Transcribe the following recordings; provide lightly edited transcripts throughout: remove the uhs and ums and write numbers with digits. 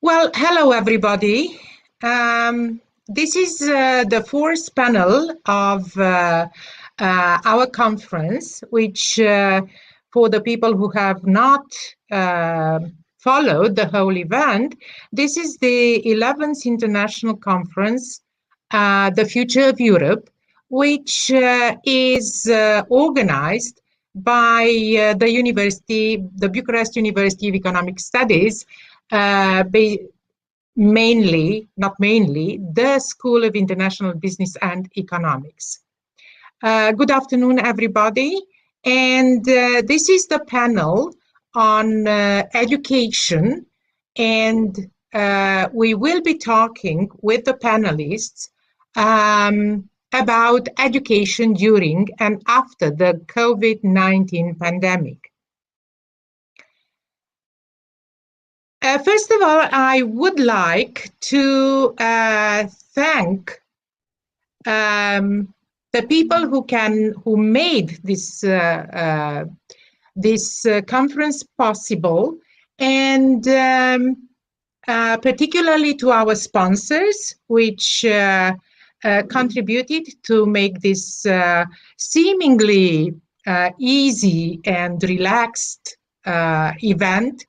Well, hello everybody. This is the fourth panel of our conference, which for the people who have not followed the whole event, this is the 11th International Conference, The Future of Europe, which is organized by the Bucharest University of Economic Studies, not mainly, the School of International Business and Economics. Good afternoon, everybody. And this is the panel on education. And we will be talking with the panelists about education during and after the COVID-19 pandemic. First of all, I would like to thank the people who made this conference possible, and particularly to our sponsors, which contributed to make this seemingly easy and relaxed event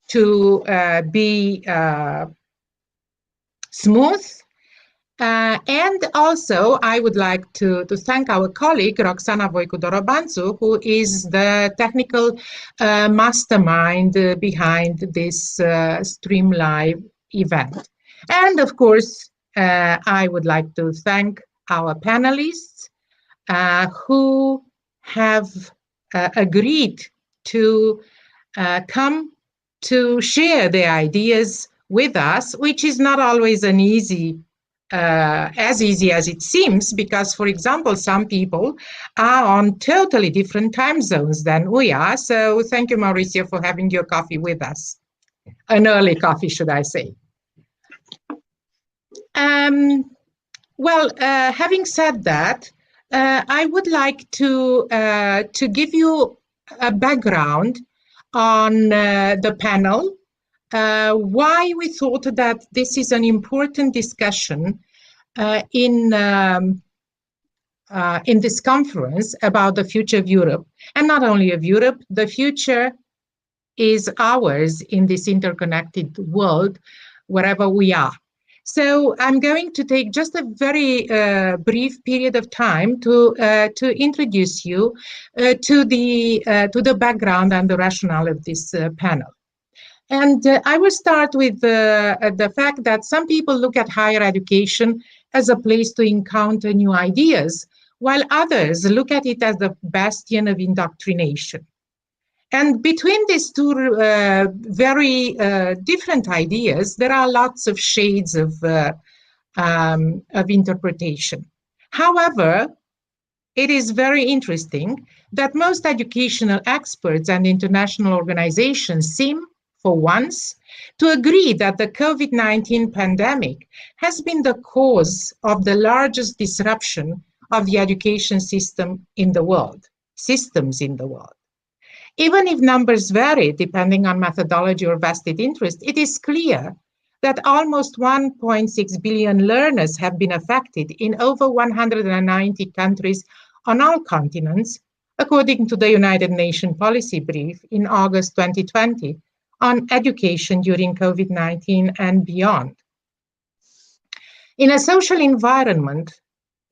to be smooth. And also, I would like to thank our colleague, Roxana VOICU-DOROBANTU, who is the technical mastermind behind this Stream Live event. And of course, I would like to thank our panelists who have agreed to come to share their ideas with us, which is not always as easy as it seems, because, for example, some people are on totally different time zones than we are. So thank you, Mauricio, for having your coffee with us. An early coffee, should I say. Having said that, I would like to give you a background on the panel, why we thought that this is an important discussion in this conference about the future of Europe, and not only of Europe. The future is ours in this interconnected world, wherever we are. So I'm going to take just a very brief period of time to introduce you to the background and the rationale of this panel. And I will start with the fact that some people look at higher education as a place to encounter new ideas, while others look at it as the bastion of indoctrination. And between these two very different ideas, there are lots of shades of interpretation. However, it is very interesting that most educational experts and international organizations seem, for once, to agree that the COVID-19 pandemic has been the cause of the largest disruption of the education systems in the world. Even if numbers vary depending on methodology or vested interest, it is clear that almost 1.6 billion learners have been affected in over 190 countries on all continents, according to the United Nations Policy Brief in August 2020 on education during COVID-19 and beyond. In a social environment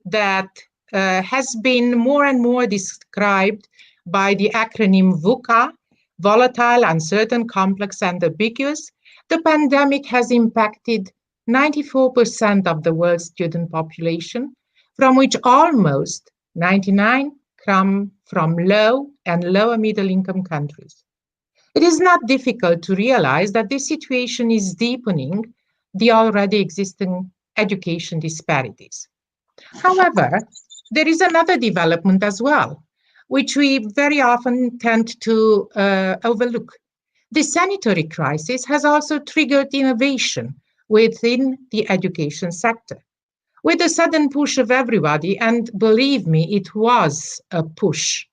that has been more and more described by the acronym VUCA, volatile, uncertain, complex, and ambiguous, the pandemic has impacted 94% of the world's student population, from which almost 99% come from low and lower middle income countries. It is not difficult to realize that this situation is deepening the already existing education disparities. However, there is another development as well, which we very often tend to overlook. The sanitary crisis has also triggered innovation within the education sector. With the sudden push of everybody, and believe me, it was a push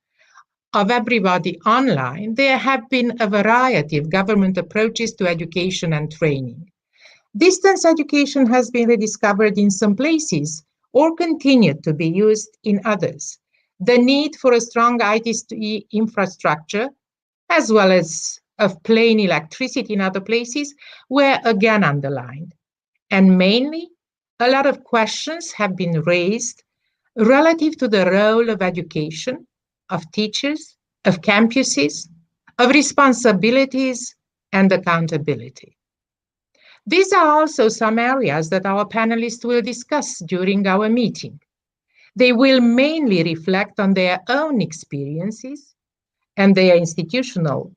of everybody online, there have been a variety of government approaches to education and training. Distance education has been rediscovered in some places or continued to be used in others. The need for a strong IT infrastructure, as well as of plain electricity in other places, were again underlined. And mainly, a lot of questions have been raised relative to the role of education, of teachers, of campuses, of responsibilities and accountability. These are also some areas that our panelists will discuss during our meeting. They will mainly reflect on their own experiences and their institutional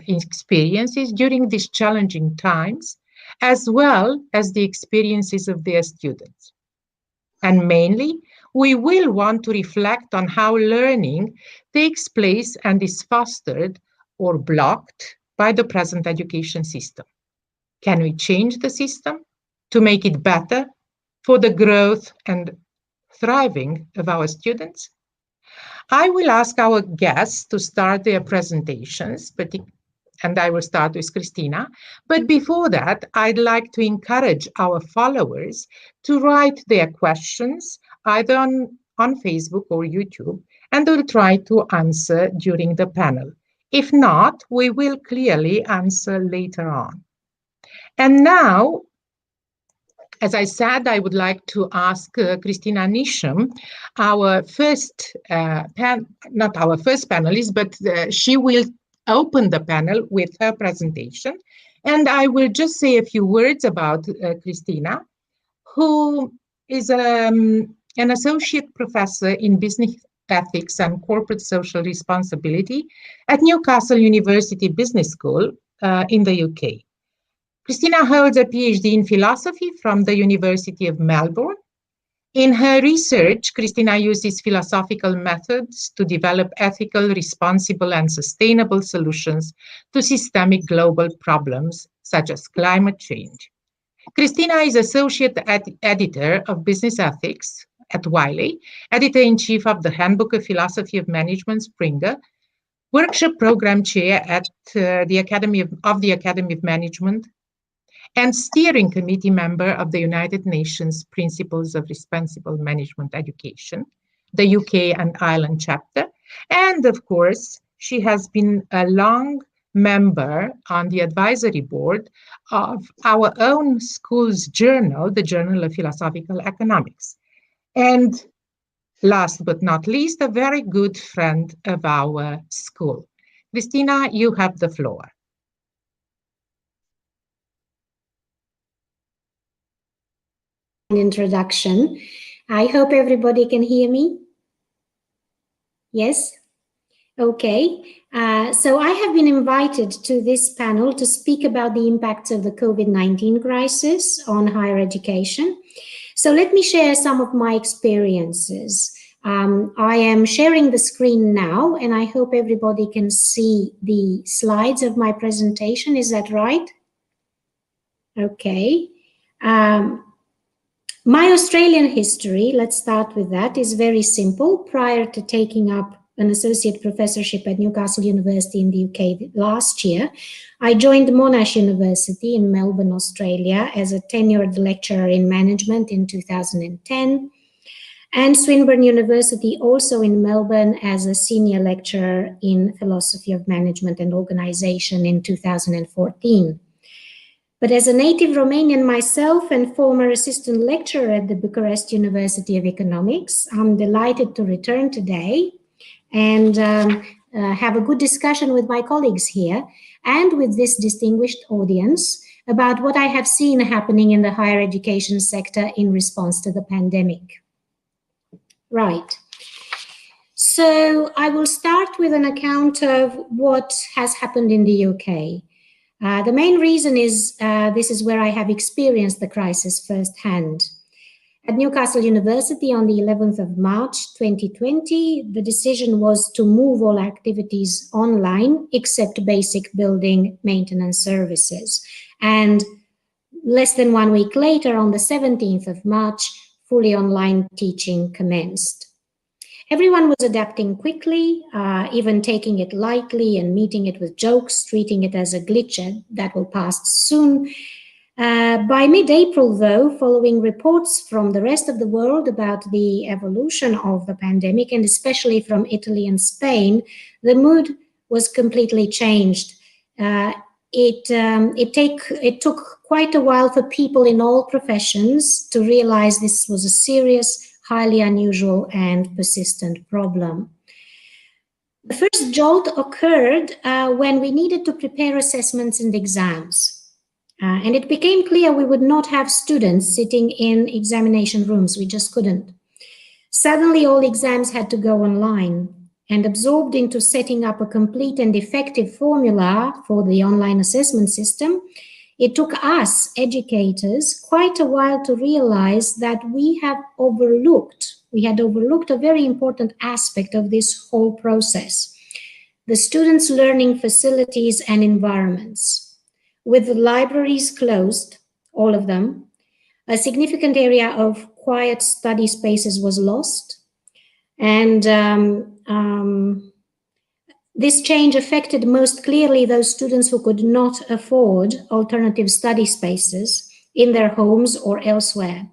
experiences during these challenging times, as well as the experiences of their students. And mainly, we will want to reflect on how learning takes place and is fostered or blocked by the present education system. Can we change the system to make it better for the growth and thriving of our students? I will ask our guests to start their presentations, and I will start with Christina. But before that, I'd like to encourage our followers to write their questions either on Facebook or YouTube, and we'll try to answer during the panel. If not, we will clearly answer later on. And now, as I said, I would like to ask Christina Nisham, our first, not our first panelist, but she will open the panel with her presentation. And I will just say a few words about Christina, who is an associate professor in business ethics and corporate social responsibility at Newcastle University Business School in the UK. Christina holds a PhD in philosophy from the University of Melbourne. In her research, Christina uses philosophical methods to develop ethical, responsible, and sustainable solutions to systemic global problems such as climate change. Christina is Associate Editor of Business Ethics at Wiley, Editor-in-Chief of the Handbook of Philosophy of Management, Springer, Workshop Program Chair at the Academy of Management, and Steering Committee member of the United Nations Principles of Responsible Management Education, the UK and Ireland chapter. And of course, she has been a long member on the advisory board of our own school's journal, the Journal of Philosophical Economics. And last but not least, a very good friend of our school. Christina, you have the floor. Introduction. I hope everybody can hear me. Yes? Okay. So I have been invited to this panel to speak about the impacts of the COVID-19 crisis on higher education. So let me share some of my experiences. I am sharing the screen now, and I hope everybody can see the slides of my presentation. Is that right? Okay. My Australian history, let's start with that, is very simple. Prior to taking up an associate professorship at Newcastle University in the UK last year, I joined Monash University in Melbourne, Australia as a tenured lecturer in management in 2010, and Swinburne University also in Melbourne as a senior lecturer in philosophy of management and organization in 2014. But as a native Romanian myself and former assistant lecturer at the Bucharest University of Economics, I'm delighted to return today and have a good discussion with my colleagues here and with this distinguished audience about what I have seen happening in the higher education sector in response to the pandemic. Right. So I will start with an account of what has happened in the UK. The main reason is this is where I have experienced the crisis firsthand. At Newcastle University on the 11th of March 2020, the decision was to move all activities online except basic building maintenance services. And less than 1 week later, on the 17th of March, fully online teaching commenced. Everyone was adapting quickly, even taking it lightly and meeting it with jokes, treating it as a glitch that will pass soon. By mid-April, though, following reports from the rest of the world about the evolution of the pandemic, and especially from Italy and Spain, the mood was completely changed. It took quite a while for people in all professions to realize this was a serious, highly unusual and persistent problem. The first jolt occurred when we needed to prepare assessments and exams. And it became clear we would not have students sitting in examination rooms. We just couldn't. Suddenly, all exams had to go online, and absorbed into setting up a complete and effective formula for the online assessment system, it took us, educators, quite a while to realize that we had overlooked a very important aspect of this whole process: the students' learning facilities and environments. With the libraries closed, all of them, a significant area of quiet study spaces was lost. And this change affected most clearly those students who could not afford alternative study spaces in their homes or elsewhere.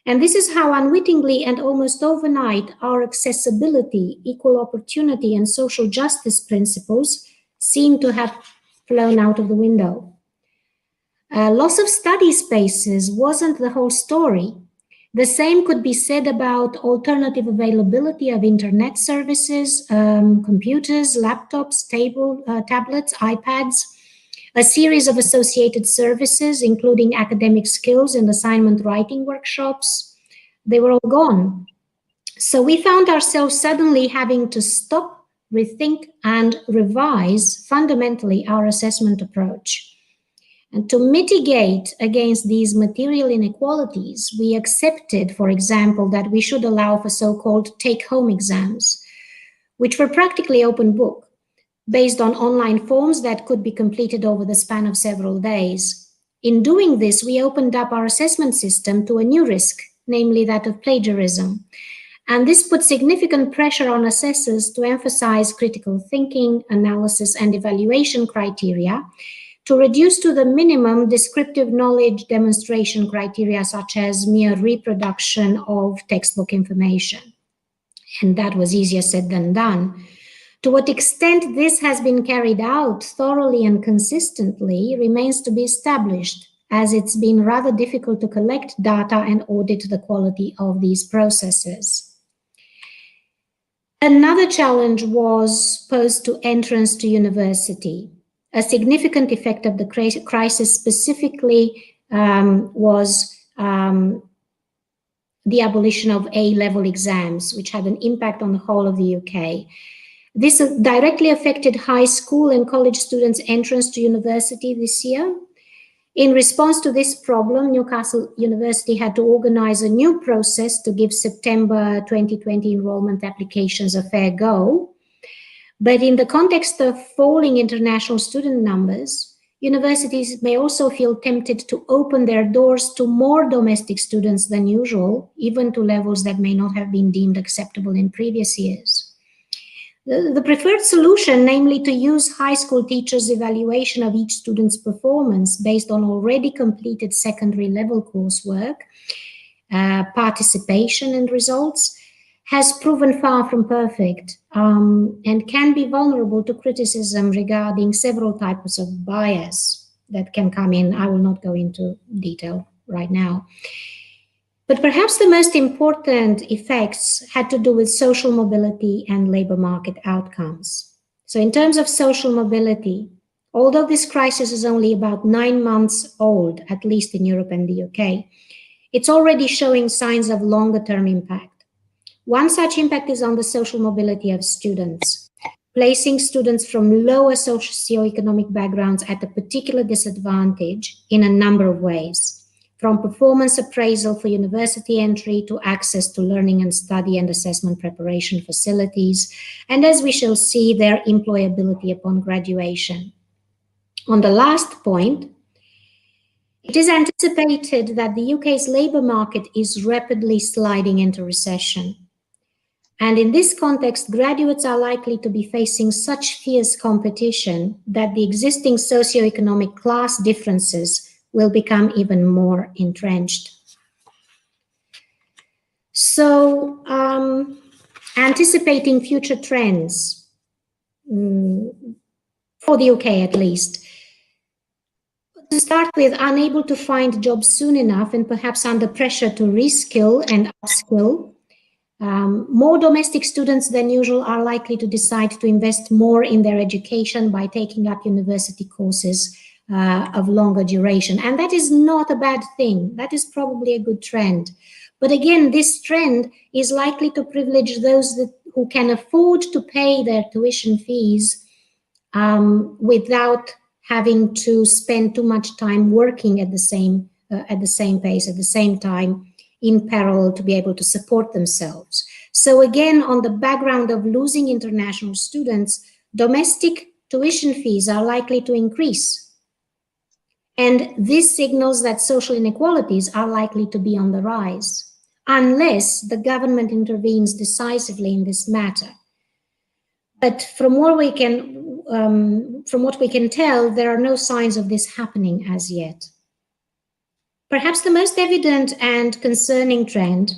And this is how unwittingly and almost overnight our accessibility, equal opportunity, and social justice principles seem to have flown out of the window. Loss of study spaces wasn't the whole story. The same could be said about alternative availability of internet services, computers, laptops, tablets, iPads, a series of associated services, including academic skills and assignment writing workshops. They were all gone. So we found ourselves suddenly having to stop, rethink, and revise fundamentally our assessment approach. And to mitigate against these material inequalities, we accepted, for example, that we should allow for so-called take-home exams, which were practically open book, based on online forms that could be completed over the span of several days. In doing this, we opened up our assessment system to a new risk, namely that of plagiarism. And this put significant pressure on assessors to emphasize critical thinking, analysis, and evaluation criteria, to reduce to the minimum descriptive knowledge demonstration criteria, such as mere reproduction of textbook information. And that was easier said than done. To what extent this has been carried out thoroughly and consistently remains to be established, as it's been rather difficult to collect data and audit the quality of these processes. Another challenge was posed to entrance to university. A significant effect of the crisis specifically was the abolition of A-level exams, which had an impact on the whole of the UK. This directly affected high school and college students' entrance to university this year. In response to this problem, Newcastle University had to organize a new process to give September 2020 enrollment applications a fair go. But in the context of falling international student numbers, universities may also feel tempted to open their doors to more domestic students than usual, even to levels that may not have been deemed acceptable in previous years. The preferred solution, namely to use high school teachers' evaluation of each student's performance based on already completed secondary level coursework, participation and results, has proven far from perfect and can be vulnerable to criticism regarding several types of bias that can come in. I will not go into detail right now. But perhaps the most important effects had to do with social mobility and labor market outcomes. So in terms of social mobility, although this crisis is only about 9 months old, at least in Europe and the UK, it's already showing signs of longer-term impact. One such impact is on the social mobility of students, placing students from lower socioeconomic backgrounds at a particular disadvantage in a number of ways, from performance appraisal for university entry to access to learning and study and assessment preparation facilities, and as we shall see, their employability upon graduation. On the last point, it is anticipated that the UK's labour market is rapidly sliding into recession. And in this context, graduates are likely to be facing such fierce competition that the existing socioeconomic class differences will become even more entrenched. So, anticipating future trends, for the UK at least, to start with, unable to find jobs soon enough and perhaps under pressure to reskill and upskill, more domestic students than usual are likely to decide to invest more in their education by taking up university courses of longer duration. And that is not a bad thing. That is probably a good trend. But again, this trend is likely to privilege those who can afford to pay their tuition fees without having to spend too much time working at the same pace, at the same time, in parallel, to be able to support themselves. So again, on the background of losing international students, domestic tuition fees are likely to increase. And this signals that social inequalities are likely to be on the rise, unless the government intervenes decisively in this matter. But from what we can tell, there are no signs of this happening as yet. Perhaps the most evident and concerning trend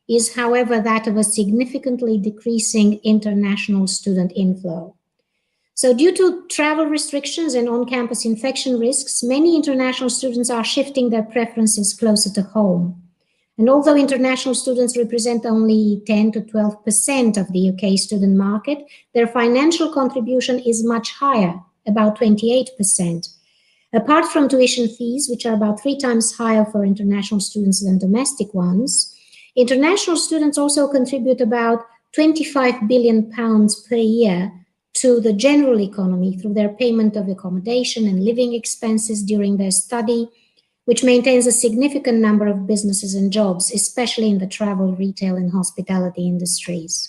is, however, that of a significantly decreasing international student inflow. So due to travel restrictions and on-campus infection risks, many international students are shifting their preferences closer to home. And although international students represent only 10 to 12% of the UK student market, their financial contribution is much higher, about 28%. Apart from tuition fees, which are about 3 times higher for international students than domestic ones, international students also contribute about £25 billion per year to the general economy through their payment of accommodation and living expenses during their study, which maintains a significant number of businesses and jobs, especially in the travel, retail, and hospitality industries.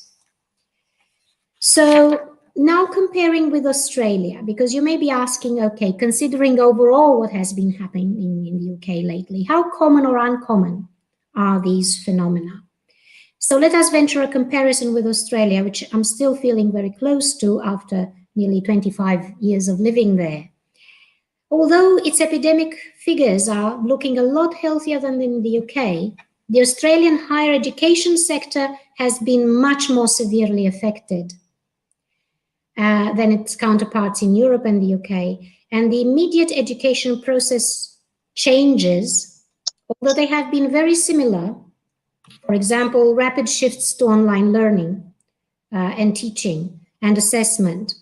So now comparing with Australia, because you may be asking, okay, considering overall what has been happening in the UK lately, how common or uncommon are these phenomena? So let us venture a comparison with Australia, which I'm still feeling very close to after nearly 25 years of living there. Although its epidemic figures are looking a lot healthier than in the UK, the Australian higher education sector has been much more severely affected than its counterparts in Europe and the UK. And the immediate education process changes, although they have been very similar, for example, rapid shifts to online learning and teaching and assessment,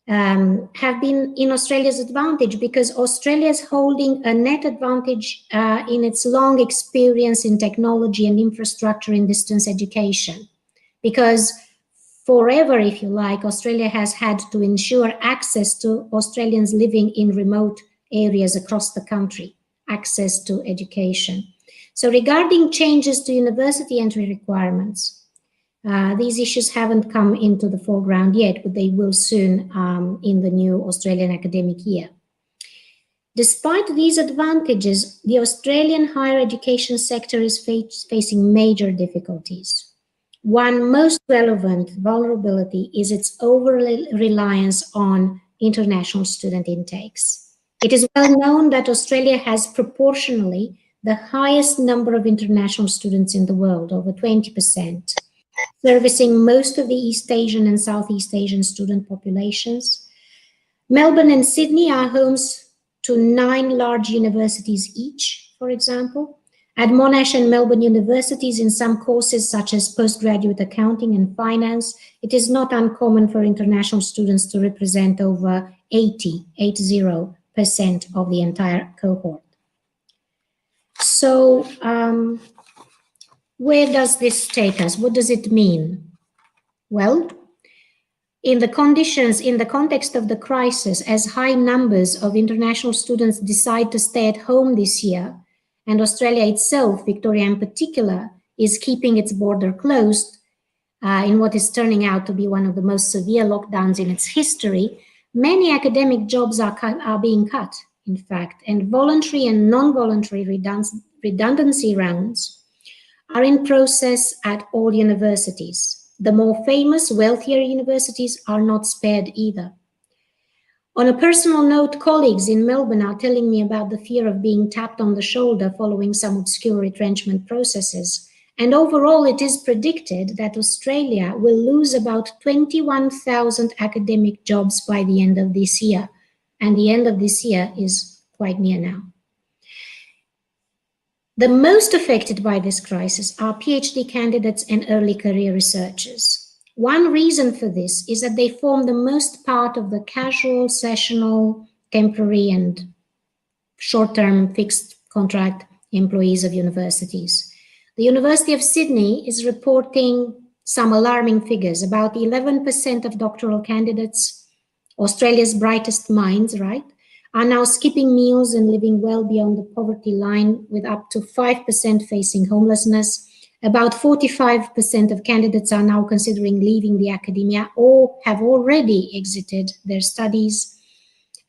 have been in Australia's advantage, because Australia is holding a net advantage in its long experience in technology and infrastructure in distance education. Because forever, if you like, Australia has had to ensure access to Australians living in remote areas across the country, access to education. So regarding changes to university entry requirements, these issues haven't come into the foreground yet, but they will soon in the new Australian academic year. Despite these advantages, the Australian higher education sector is facing major difficulties. One most relevant vulnerability is its over-reliance on international student intakes. It is well known that Australia has proportionally the highest number of international students in the world, over 20%. Servicing most of the East Asian and Southeast Asian student populations. Melbourne and Sydney are homes to 9 large universities each, for example. At Monash and Melbourne universities, in some courses such as postgraduate accounting and finance, it is not uncommon for international students to represent over 80% of the entire cohort. So, where does this take us? What does it mean? Well, in the context of the crisis, as high numbers of international students decide to stay at home this year, and Australia itself, Victoria in particular, is keeping its border closed in what is turning out to be one of the most severe lockdowns in its history, many academic jobs are being cut, in fact, and voluntary and non-voluntary redundancy rounds are in process at all universities. The more famous, wealthier universities are not spared either. On a personal note, colleagues in Melbourne are telling me about the fear of being tapped on the shoulder following some obscure retrenchment processes. And overall, it is predicted that Australia will lose about 21,000 academic jobs by the end of this year. And the end of this year is quite near now. The most affected by this crisis are PhD candidates and early career researchers. One reason for this is that they form the most part of the casual, sessional, temporary and short-term fixed contract employees of universities. The University of Sydney is reporting some alarming figures. About 11% of doctoral candidates, Australia's brightest minds, right, are now skipping meals and living well beyond the poverty line, with up to 5% facing homelessness. About 45% of candidates are now considering leaving the academia or have already exited their studies.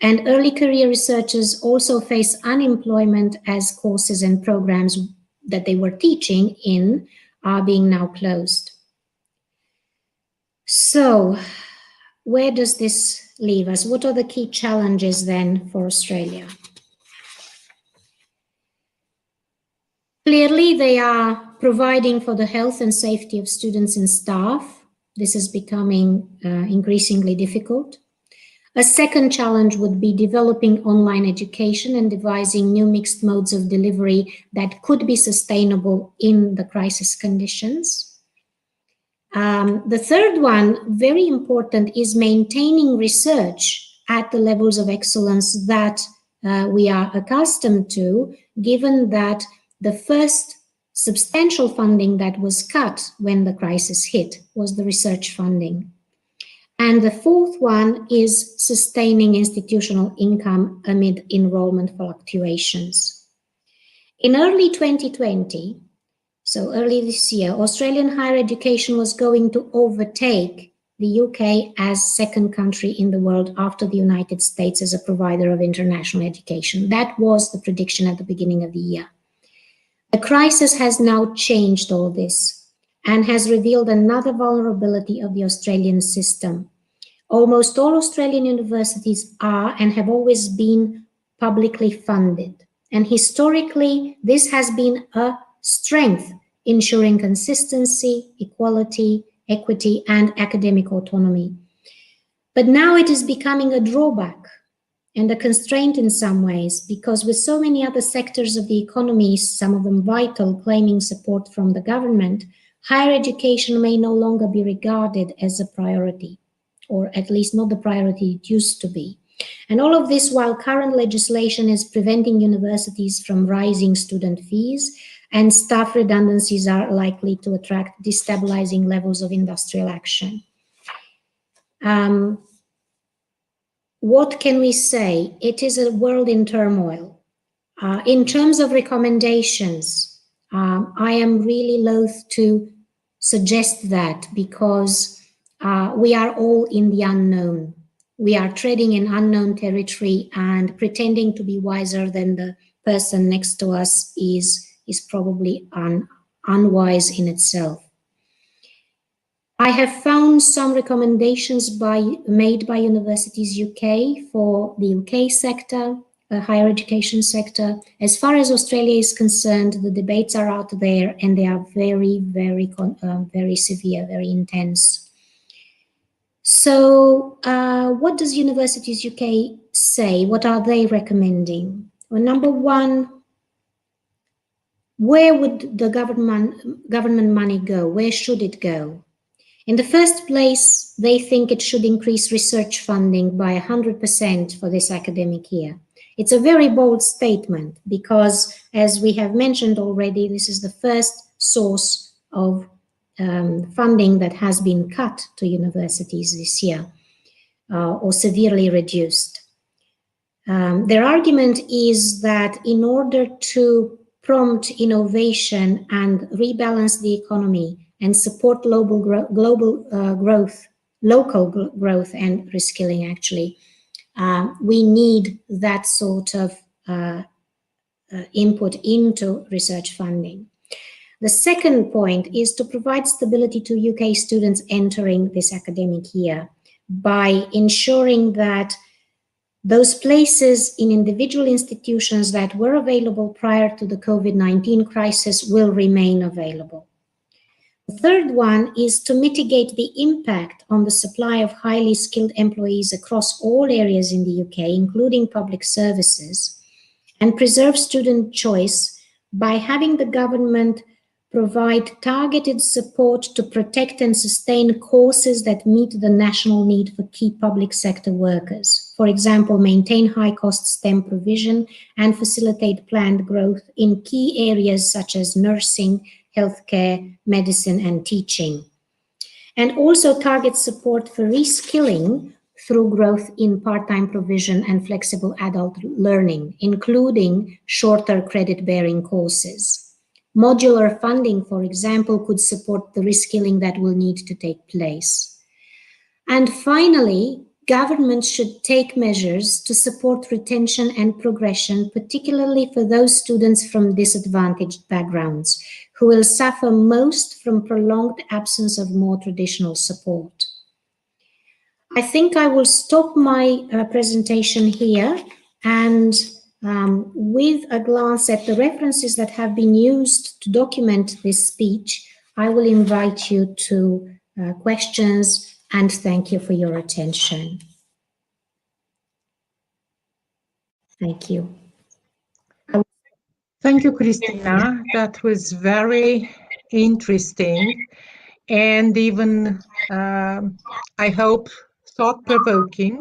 And early career researchers also face unemployment as courses and programs that they were teaching in are being now closed. So, where does this leave us? What are the key challenges then for Australia? Clearly, they are providing for the health and safety of students and staff. This is becoming increasingly difficult. A second challenge would be developing online education and devising new mixed modes of delivery that could be sustainable in the crisis conditions. The third one, very important, is maintaining research at the levels of excellence that we are accustomed to, given that the first substantial funding that was cut when the crisis hit was the research funding. And the fourth one is sustaining institutional income amid enrollment fluctuations. In early 2020, so early this year, Australian higher education was going to overtake the UK as second country in the world after the United States as a provider of international education. That was the prediction at the beginning of the year. The crisis has now changed all this and has revealed another vulnerability of the Australian system. Almost all Australian universities are and have always been publicly funded. And historically, this has been a strength, ensuring consistency, equality, equity, and academic autonomy. But now it is becoming a drawback and a constraint in some ways, because with so many other sectors of the economy, some of them vital, claiming support from the government, higher education may no longer be regarded as a priority, or at least not the priority it used to be. And all of this while current legislation is preventing universities from rising student fees, and staff redundancies are likely to attract destabilizing levels of industrial action. What can we say? It is a world in turmoil. In terms of recommendations, I am really loath to suggest that, because we are all in the unknown. We are treading in unknown territory, and pretending to be wiser than the person next to us is probably unwise in itself. I have found some recommendations made by Universities UK for the UK sector, the higher education sector. As far as Australia is concerned, the debates are out there, and they are very, very severe, very intense. So what does Universities UK say? What are they recommending? Well, number one, where would the government money go? Where should it go? In the first place, they think it should increase research funding by 100% for this academic year. It's a very bold statement because, as we have mentioned already, this is the first source of funding that has been cut to universities this year or severely reduced. Their argument is that in order to prompt innovation and rebalance the economy and support local growth and reskilling, actually, we need that sort of input into research funding. The second point is to provide stability to UK students entering this academic year by ensuring that those places in individual institutions that were available prior to the COVID-19 crisis will remain available. The third one is to mitigate the impact on the supply of highly skilled employees across all areas in the UK, including public services, and preserve student choice by having the government provide targeted support to protect and sustain courses that meet the national need for key public sector workers. For example, maintain high-cost STEM provision and facilitate planned growth in key areas such as nursing, healthcare, medicine, and teaching. And also target support for reskilling through growth in part-time provision and flexible adult learning, including shorter credit-bearing courses. Modular funding, for example, could support the reskilling that will need to take place. And finally, governments should take measures to support retention and progression, particularly for those students from disadvantaged backgrounds, who will suffer most from prolonged absence of more traditional support. I think I will stop my presentation here, and with a glance at the references that have been used to document this speech, I will invite you to questions, and thank you for your attention. Thank you. Thank you, Christina. That was very interesting and even, I hope, thought-provoking,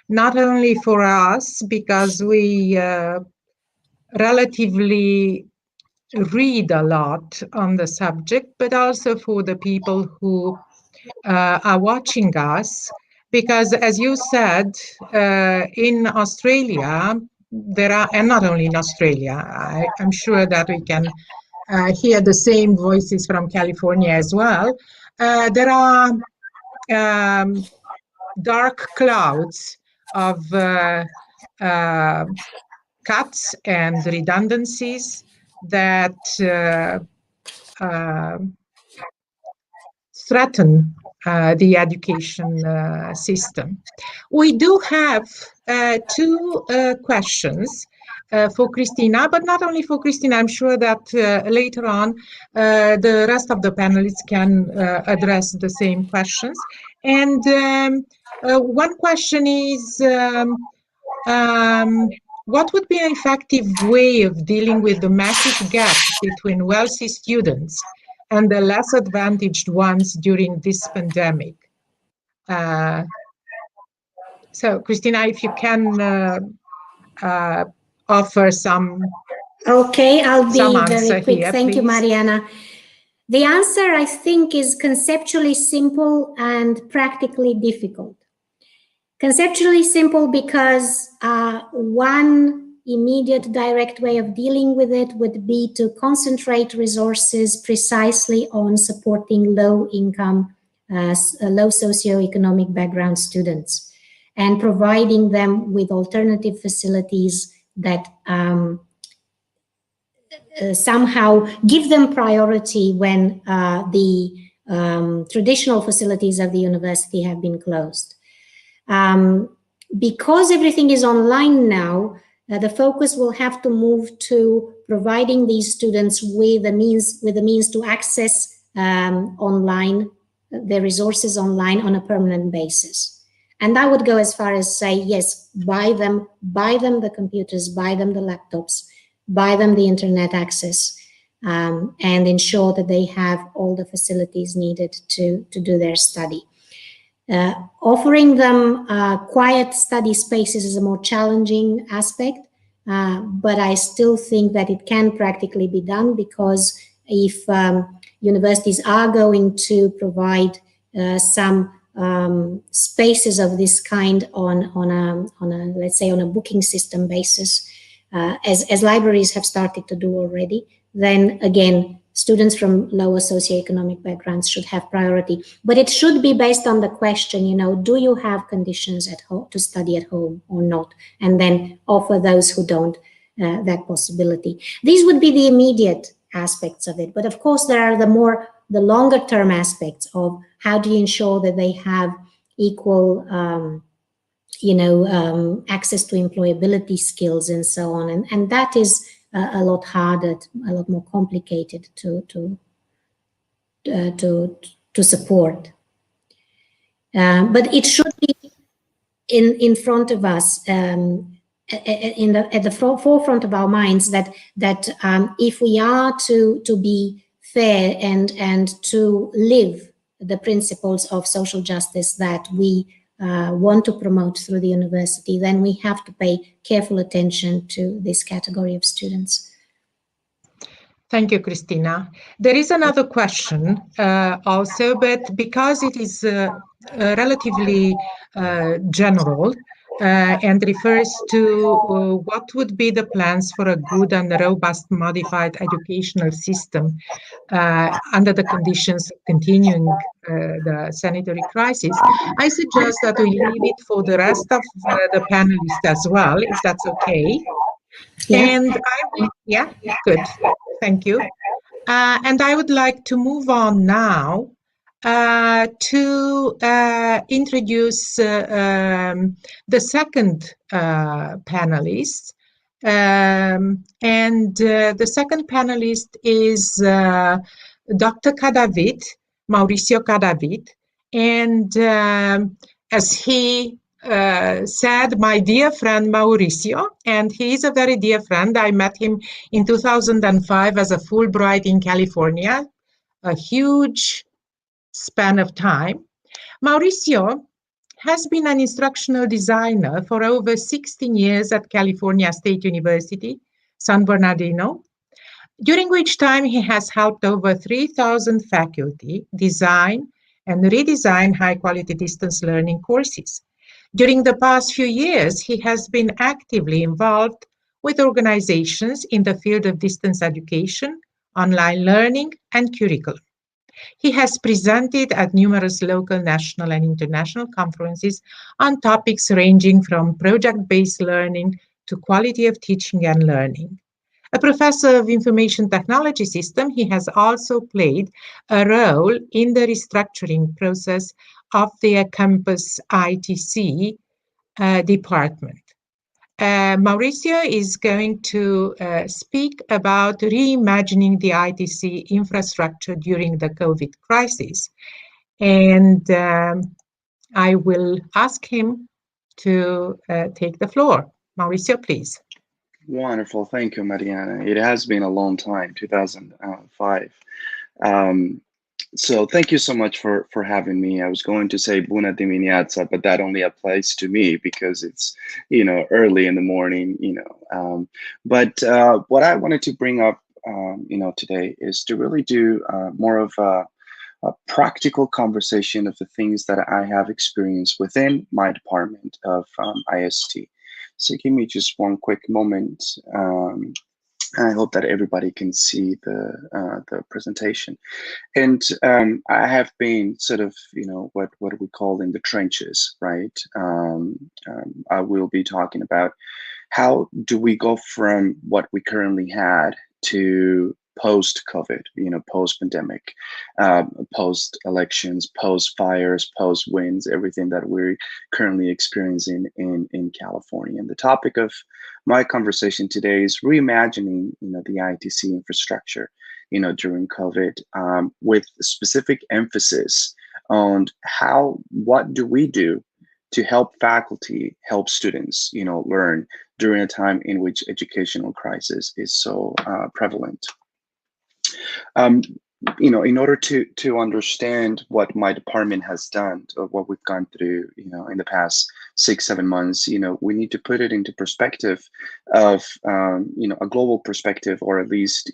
not only for us, because we relatively read a lot on the subject, but also for the people who are watching us, because as you said, in Australia, there are, and not only in Australia, I'm sure that we can hear the same voices from California as well. There are dark clouds of cuts and redundancies that threaten the education system. We do have two questions for Christina, but not only for Christina. I'm sure that later on the rest of the panelists can address the same questions. And one question is, what would be an effective way of dealing with the massive gap between wealthy students and the less advantaged ones during this pandemic? So, Christina, if you can offer some. Okay, I'll be very quick. Here, Thank please. you, Mariana. The answer, I think, is conceptually simple and practically difficult. Conceptually simple because one immediate direct way of dealing with it would be to concentrate resources precisely on supporting low-income, low socioeconomic background students and providing them with alternative facilities that somehow give them priority when the traditional facilities of the university have been closed. Because everything is online now, the focus will have to move to providing these students with the means to access online, the resources online on a permanent basis. And I would go as far as say, yes, buy them the computers, buy them the laptops, buy them the internet access, and ensure that they have all the facilities needed to do their study. Offering them quiet study spaces is a more challenging aspect, but I still think that it can practically be done, because if universities are going to provide some spaces of this kind on a let's say on a booking system basis, as libraries have started to do already, then again, students from lower socioeconomic backgrounds should have priority. But it should be based on the question, you know, do you have conditions at home to study at home or not? And then offer those who don't that possibility. These would be the immediate aspects of it. But of course, there are the longer term aspects of how do you ensure that they have equal access to employability skills and so on, and that is a lot harder, a lot more complicated to support. But it should be in front of us, at the forefront of our minds, that if we are to be fair and to live the principles of social justice that we want to promote through the university, then we have to pay careful attention to this category of students. Thank you, Christina. There is another question also, but because it is relatively general and refers to what would be the plans for a good and robust modified educational system under the conditions of continuing the sanitary crisis, I suggest that we leave it for the rest of the panelists as well, if that's okay. Yeah. And yeah, good. Thank you. And I would like to move on now to introduce the second panelist. And the second panelist is Dr. Cadavid, Mauricio Cadavid. And as he said, my dear friend Mauricio, and he is a very dear friend. I met him in 2005 as a Fulbright in California, a huge span of time. Mauricio has been an instructional designer for over 16 years at California State University, San Bernardino, during which time he has helped over 3,000 faculty design and redesign high-quality distance learning courses. During the past few years, he has been actively involved with organizations in the field of distance education, online learning, and curriculum. He has presented at numerous local, national, and international conferences on topics ranging from project-based learning to quality of teaching and learning. A professor of information technology system, he has also played a role in the restructuring process of their campus ITC department. Mauricio is going to speak about reimagining the ITC infrastructure during the COVID crisis. And I will ask him to take the floor. Mauricio, please. Wonderful. Thank you, Mariana. It has been a long time, 2005. So thank you so much for having me. I was going to say Bună dimineața, but that only applies to me because it's, early in the morning, But what I wanted to bring up, today is to really do more of a practical conversation of the things that I have experienced within my department of IST. So give me just one quick moment. I hope that everybody can see the presentation. And I have been sort of, what we call in the trenches, right? I will be talking about how do we go from what we currently had to post-COVID, post-pandemic, post-elections, post-fires, post-winds, everything that we're currently experiencing in California. And the topic of my conversation today is reimagining, the ITC infrastructure, during COVID, with specific emphasis on what do we do to help faculty, help students, learn during a time in which educational crisis is so prevalent. In order to understand what my department has done or what we've gone through, in the past 6-7 months, we need to put it into perspective of, a global perspective, or at least,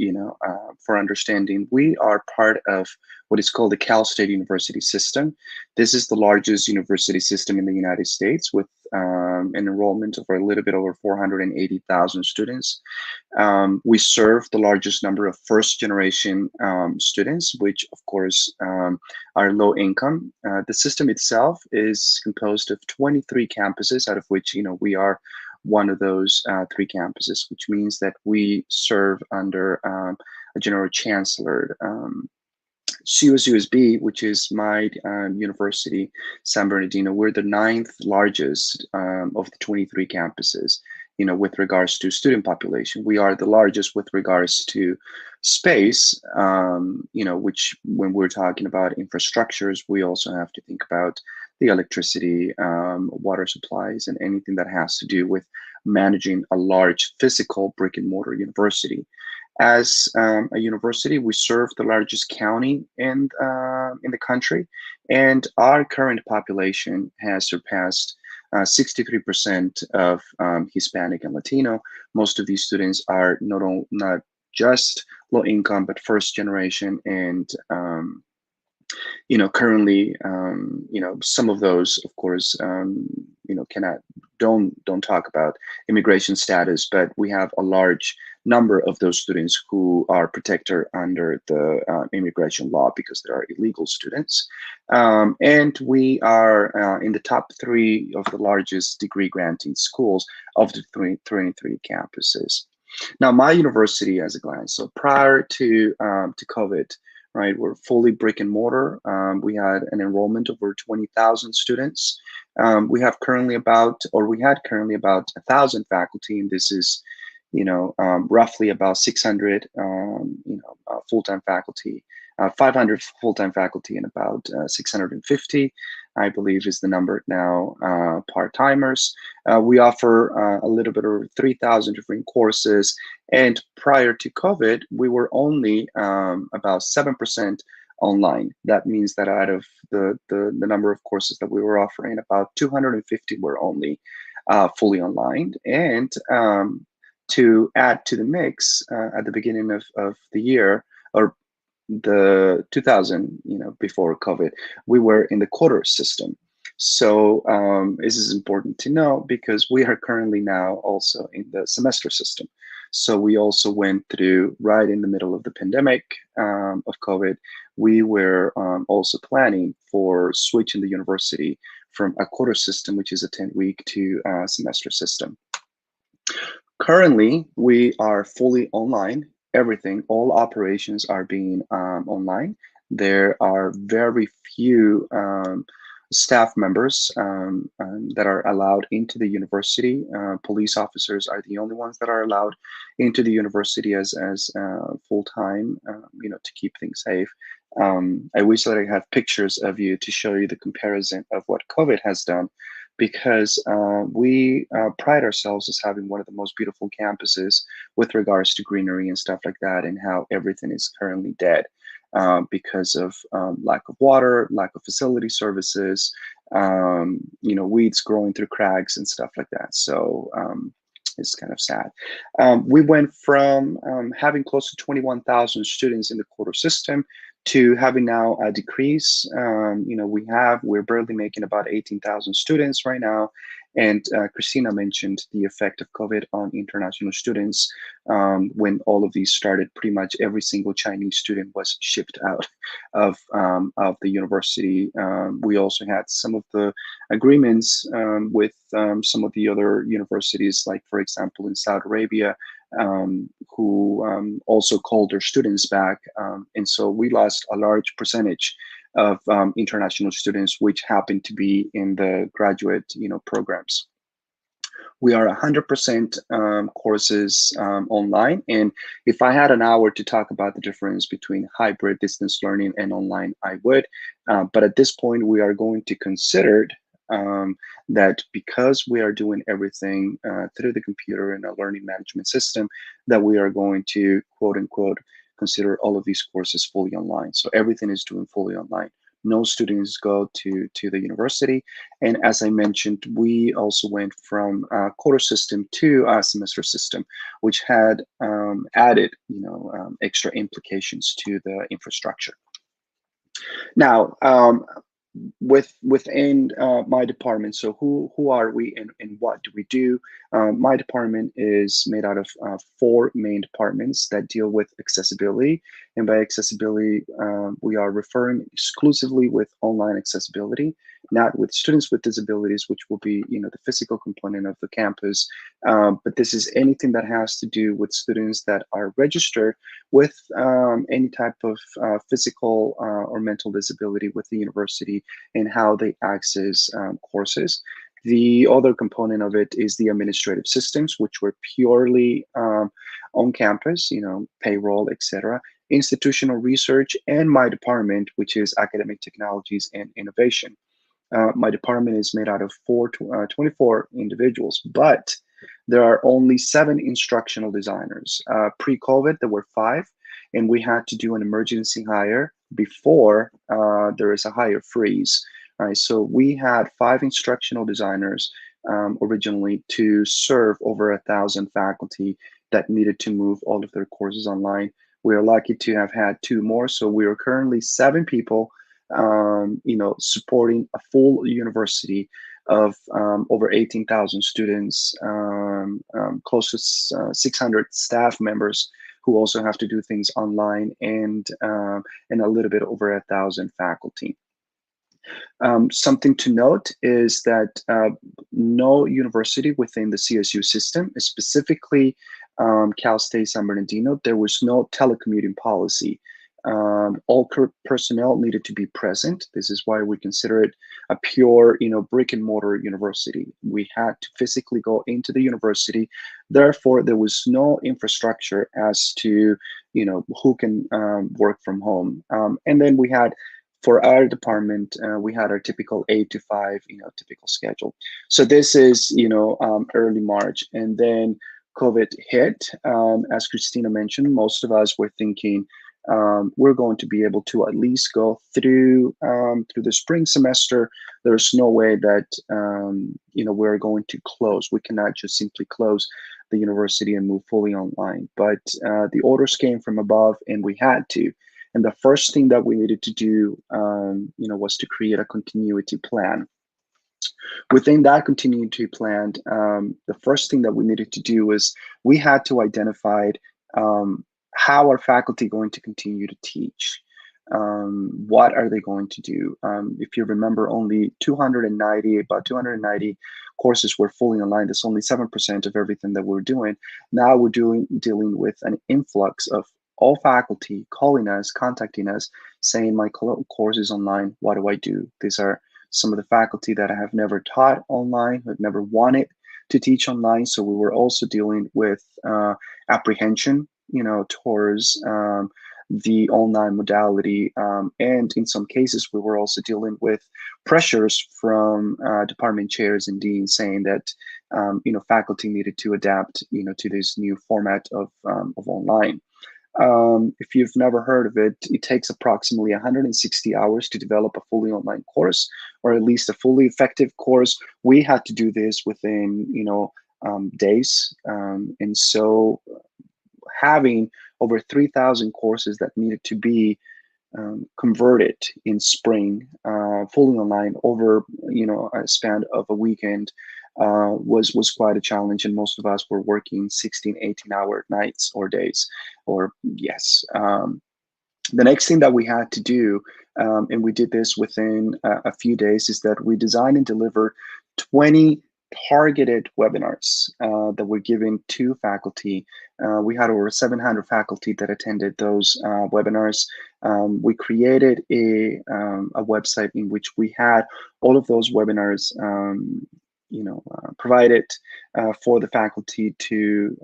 for understanding, we are part of what is called the Cal State University system. This is the largest university system in the United States with an enrollment of a little bit over 480,000 students. We serve the largest number of first-generation students, which of course are low income. The system itself is composed of 23 campuses, out of which we are one of those 3 campuses, which means that we serve under General Chancellor. CUSUSB, which is my university, San Bernardino, we're the 9th largest of the 23 campuses, with regards to student population. We are the largest with regards to space, which when we're talking about infrastructures, we also have to think about the electricity, water supplies, and anything that has to do with managing a large physical brick and mortar university. As a university, we serve the largest county in the country, and our current population has surpassed 63% of Hispanic and Latino. Most of these students are not just low income, but first generation, and currently, some of those, of course, don't talk about immigration status, but we have a large number of those students who are protected under the immigration law because they are illegal students. And we are in the top 3 of the largest degree granting schools of the 23 campuses. Now, my university, as a glance, so prior to COVID, right, we're fully brick and mortar. We had an enrollment of over 20,000 students. We had currently about 1,000 faculty, and this is, roughly about 600, full-time faculty, 500 full-time faculty, and about 650, I believe, is the number now, part-timers. We offer a little bit over 3,000 different courses, and prior to COVID, we were only about 7% online. That means that out of the number of courses that we were offering, about 250 were only fully online. And to add to the mix, at the beginning of the year, or the 2000, before COVID, we were in the quarter system. So this is important to know because we are currently now also in the semester system. So we also went through, right in the middle of the pandemic of COVID, we were also planning for switching the university from a quarter system, which is a 10-week, to a semester system. Currently, we are fully online. Everything, all operations are being online. There are very few staff members that are allowed into the university. Police officers are the only ones that are allowed into the university as full-time, to keep things safe. I wish that I had pictures of you to show you the comparison of what COVID has done, because we pride ourselves as having one of the most beautiful campuses with regards to greenery and stuff like that, and how everything is currently dead because of lack of water, lack of facility services, weeds growing through cracks and stuff like that. So it's kind of sad. We went from having close to 21,000 students in the quarter system to having now a decrease. We're barely making about 18,000 students right now. And Christina mentioned the effect of COVID on international students. When all of these started, pretty much every single Chinese student was shipped out of the university. We also had some of the agreements with some of the other universities, like, for example, in Saudi Arabia, who also called their students back. And so we lost a large percentage of international students, which happened to be in the graduate programs. We are 100% courses online. And if I had an hour to talk about the difference between hybrid distance learning and online, I would. But at this point, we are going to consider that because we are doing everything through the computer and a learning management system, that we are going to, quote unquote, consider all of these courses fully online. So everything is doing fully online. No students go to the university. And as I mentioned, we also went from a quarter system to a semester system, which had added, extra implications to the infrastructure. Now, within my department, so who are we and what do we do? My department is made out of 4 main departments that deal with accessibility. And by accessibility, we are referring exclusively with online accessibility. not with students with disabilities, which will be, the physical component of the campus, but this is anything that has to do with students that are registered with any type of physical or mental disability with the university, and how they access courses. The other component of it is the administrative systems, which were purely on campus, payroll, etc. Institutional research, and my department, which is academic technologies and innovation. My department is made out of 24 individuals, but there are only 7 instructional designers. Pre-COVID, there were 5, and we had to do an emergency hire before there is a hire freeze. All right, so we had 5 instructional designers originally to serve over 1,000 faculty that needed to move all of their courses online. We are lucky to have had 2 more, so we are currently 7 people supporting a full university of over 18,000 students, close to 600 staff members who also have to do things online, and a little bit over 1,000 faculty. Something to note is that no university within the CSU system, specifically Cal State San Bernardino, there was no telecommuting policy. All personnel needed to be present. This is why we consider it a pure, brick and mortar university. We had to physically go into the university. Therefore, there was no infrastructure as to, who can work from home. And then we had, for our department, we had our typical 8 to 5, typical schedule. So this is, early March, and then COVID hit. As Christina mentioned, most of us were thinking, we're going to be able to at least go through the spring semester. There's no way that we're going to close. We cannot just simply close the university and move fully online. But the orders came from above, and we had to. And the first thing that we needed to do, was to create a continuity plan. Within that continuity plan, the first thing that we needed to do was we had to identify how are faculty going to continue to teach? What are they going to do? If you remember, only about 290 courses were fully online. That's only 7% of everything that we're doing. Now we're dealing with an influx of all faculty calling us, contacting us, saying my course is online. What do I do? These are some of the faculty that I have never taught online, have never wanted to teach online. So we were also dealing with apprehension, towards the online modality. And in some cases, we were also dealing with pressures from department chairs and deans saying that, faculty needed to adapt, to this new format of online. If you've never heard of it, it takes approximately 160 hours to develop a fully online course, or at least a fully effective course. We had to do this within, days. And so having over 3,000 courses that needed to be converted in spring, fully online over, a span of a weekend, was quite a challenge. And most of us were working 16, 18-hour nights or days, or yes. The next thing that we had to do, and we did this within a few days, is that we designed and delivered 20 targeted webinars that were given to faculty. We had over 700 faculty that attended those webinars. We created a website in which we had all of those webinars provided for the faculty to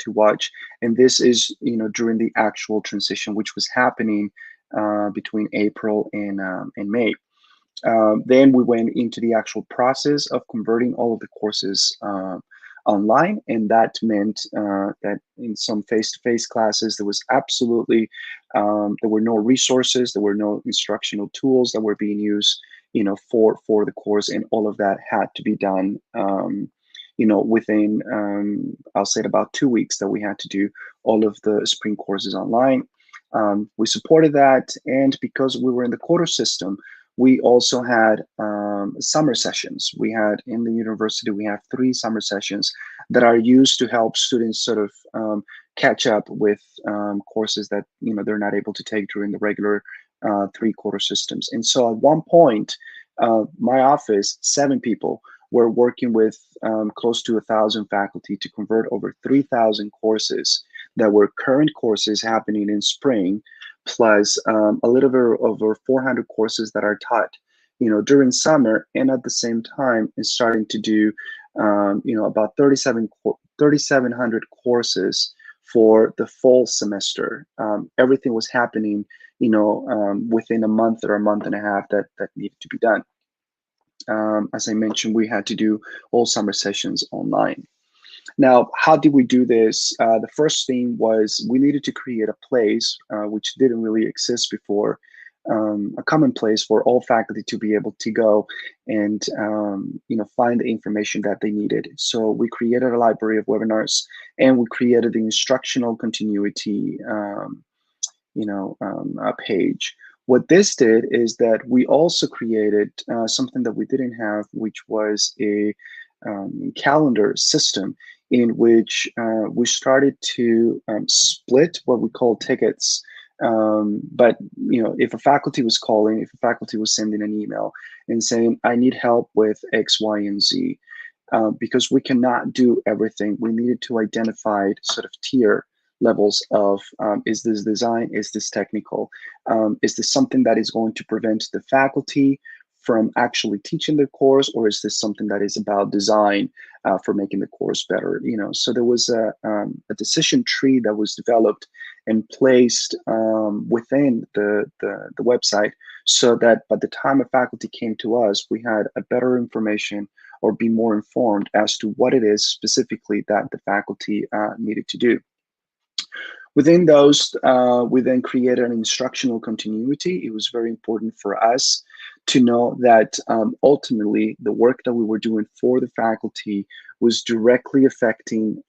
watch. And this is, during the actual transition, which was happening between April and May. Then we went into the actual process of converting all of the courses online, and that meant that in some face-to-face classes, there was absolutely, there were no resources, there were no instructional tools that were being used, for the course, and all of that had to be done, within, I'll say about 2 weeks that we had to do all of the spring courses online. We supported that, and because we were in the quota system, we also had summer sessions. We had, in the university, we have 3 summer sessions that are used to help students sort of catch up with courses that they're not able to take during the regular 3 quarter systems. And so at one point, my office, 7 people, were working with close to 1,000 faculty to convert over 3,000 courses that were current courses happening in spring, plus a little bit over 400 courses that are taught, during summer, and at the same time, is starting to do, about 3,700 courses for the fall semester. Everything was happening, within a month or a month and a half that needed to be done. As I mentioned, we had to do all summer sessions online. Now, how did we do this? The first thing was we needed to create a place which didn't really exist before, a common place for all faculty to be able to go and find the information that they needed. So we created a library of webinars, and we created the instructional continuity a page. What this did is that we also created something that we didn't have, which was a calendar system in which we started to split what we call tickets. But if a faculty was calling, if a faculty was sending an email and saying, I need help with X, Y, and Z, because we cannot do everything, we needed to identify sort of tier levels of, is this design, is this technical, is this something that is going to prevent the faculty from actually teaching the course, or is this something that is about design for making the course better? So there was a decision tree that was developed and placed within the website, so that by the time a faculty came to us, we had a better information or be more informed as to what it is specifically that the faculty needed to do. Within those, we then created an instructional continuity. It was very important for us to know that ultimately the work that we were doing for the faculty was directly affecting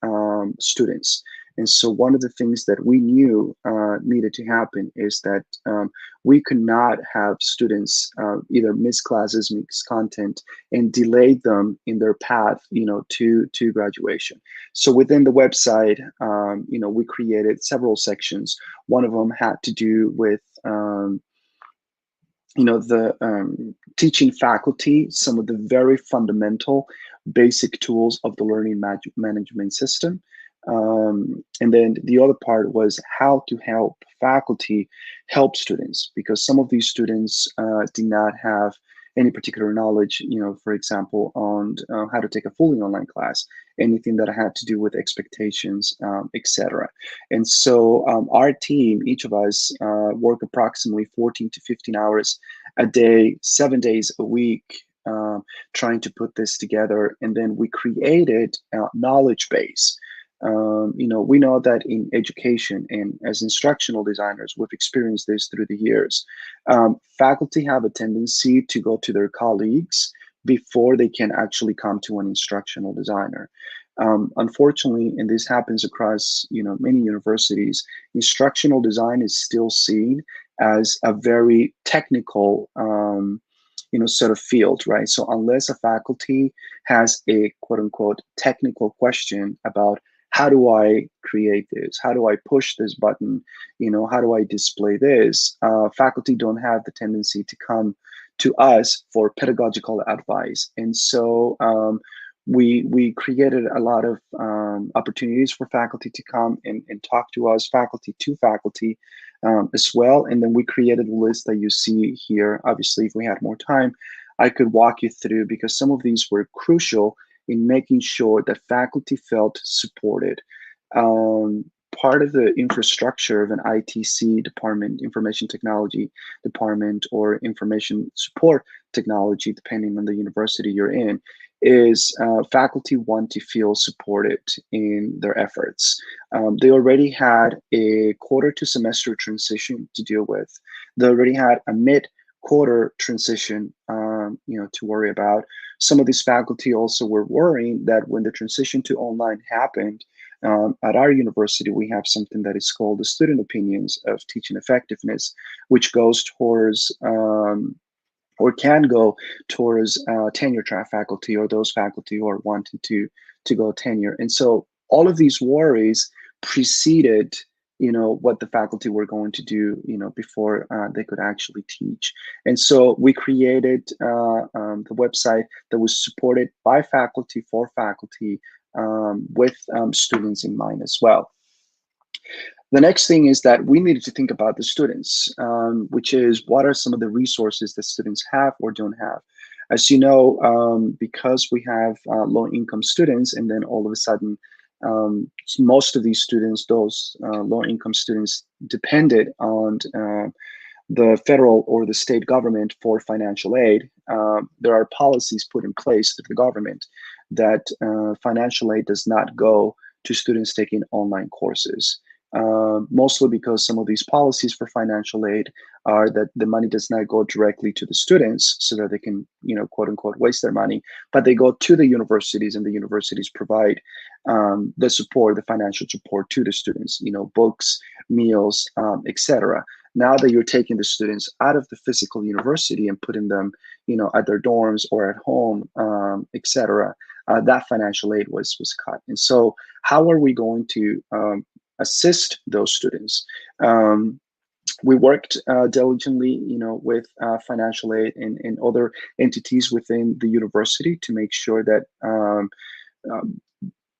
students. And so one of the things that we knew needed to happen is that we could not have students either miss classes, miss content, and delay them in their path, to graduation. So within the website, we created several sections. One of them had to do with teaching faculty some of the very fundamental basic tools of the learning management system. And then the other part was how to help faculty help students, because some of these students did not have any particular knowledge, for example, on how to take a fully online class, anything that had to do with expectations, etc. And so our team, each of us, work approximately 14 to 15 hours a day, 7 days a week, trying to put this together. And then we created a knowledge base. We know that in education and as instructional designers, we've experienced this through the years. Faculty have a tendency to go to their colleagues before they can actually come to an instructional designer. Unfortunately, and this happens across many universities, instructional design is still seen as a very technical sort of field, right? So unless a faculty has a quote unquote technical question about how do I create this? How do I push this button? How do I display this? Faculty don't have the tendency to come to us for pedagogical advice. And so we created a lot of opportunities for faculty to come and talk to us, faculty to faculty as well. And then we created a list that you see here. Obviously, if we had more time, I could walk you through, because some of these were crucial in making sure that faculty felt supported. Part of the infrastructure of an ITC department, information technology department, or information support technology, depending on the university you're in, is faculty want to feel supported in their efforts. They already had a quarter to semester transition to deal with. They already had a mid-quarter transition to worry about. Some of these faculty also were worrying that when the transition to online happened, at our university, we have something that is called the student opinions of teaching effectiveness, which goes towards or can go towards tenure track faculty, or those faculty who are wanting to go tenure. And so all of these worries preceded what the faculty were going to do, before they could actually teach. And so we created the website that was supported by faculty for faculty, with students in mind as well. The next thing is that we needed to think about the students, which is what are some of the resources that students have or don't have. As you know, because we have low-income students, and then all of a sudden, most of these students, those low-income students, depended on the federal or the state government for financial aid. There are policies put in place to the government that financial aid does not go to students taking online courses. Mostly because some of these policies for financial aid are that the money does not go directly to the students so that they can, quote unquote, waste their money, but they go to the universities, and the universities provide the support, the financial support to the students, books, meals, etc. Now that you're taking the students out of the physical university and putting them, at their dorms or at home, etc., that financial aid was cut. And so how are we going to assist those students? We worked diligently, with financial aid and other entities within the university to make sure that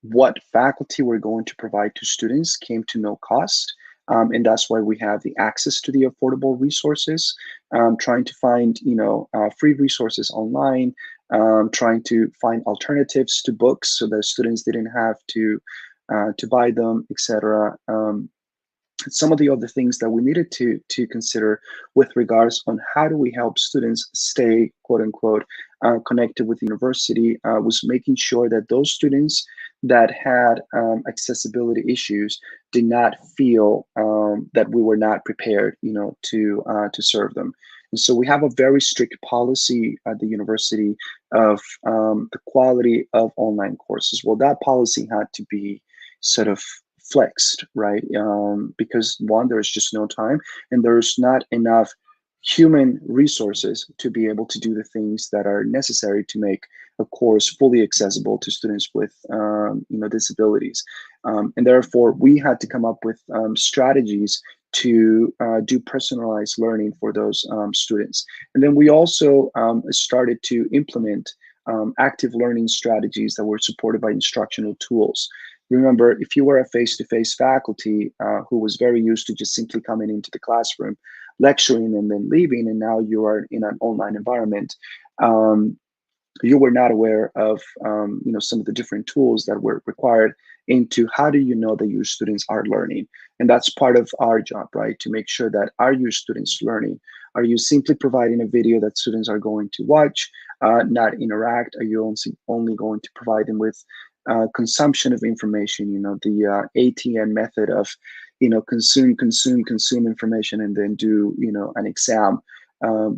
what faculty we're going to provide to students came to no cost. And that's why we have the access to the affordable resources, trying to find, free resources online, trying to find alternatives to books so that students didn't have to buy them, etc. Some of the other things that we needed to consider with regards on how do we help students stay, quote unquote, connected with the university, was making sure that those students that had accessibility issues did not feel that we were not prepared, to serve them. And so we have a very strict policy at the university of the quality of online courses. Well, that policy had to be sort of flexed, right? Because one, there's just no time, and there's not enough human resources to be able to do the things that are necessary to make a course fully accessible to students with disabilities. And therefore, we had to come up with strategies to do personalized learning for those students. And then we also started to implement active learning strategies that were supported by instructional tools. Remember, if you were a face-to-face faculty who was very used to just simply coming into the classroom, lecturing, and then leaving, and now you are in an online environment, you were not aware of some of the different tools that were required into how do you know that your students are learning. And that's part of our job, right? To make sure that are your students learning? Are you simply providing a video that students are going to watch, not interact? Are you only going to provide them with consumption of information, the ATN method of, consume information and then do, an exam,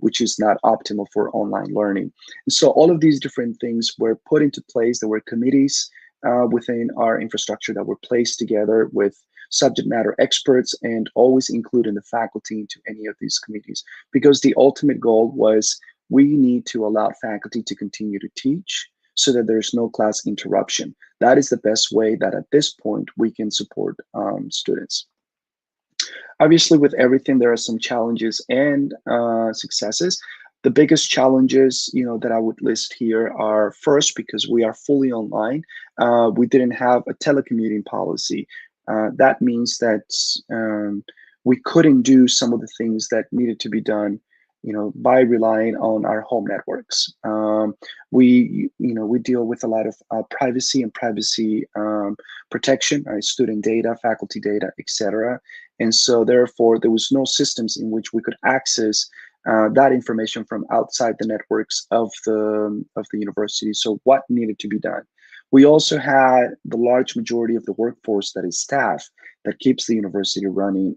which is not optimal for online learning. And so all of these different things were put into place. There were committees within our infrastructure that were placed together with subject matter experts, and always including the faculty into any of these committees, because the ultimate goal was we need to allow faculty to continue to teach so that there's no class interruption. That is the best way that at this point we can support students. Obviously, with everything, there are some challenges and successes. The biggest challenges, that I would list here are, first, because we are fully online, we didn't have a telecommuting policy. That means that we couldn't do some of the things that needed to be done, by relying on our home networks. We deal with a lot of privacy and privacy protection, right? Student data, faculty data, etc. And so therefore, there was no systems in which we could access that information from outside the networks of the university. So what needed to be done? We also had the large majority of the workforce that is staff that keeps the university running.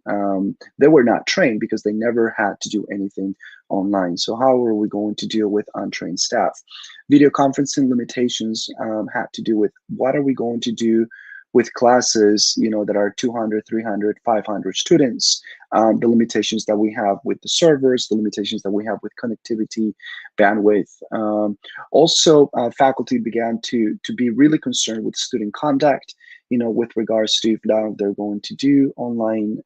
They were not trained because they never had to do anything online. So how are we going to deal with untrained staff? Video conferencing limitations had to do with what are we going to do with classes, that are 200, 300, 500 students, the limitations that we have with the servers, the limitations that we have with connectivity, bandwidth. Also, faculty began to be really concerned with student conduct, with regards to if now they're going to do online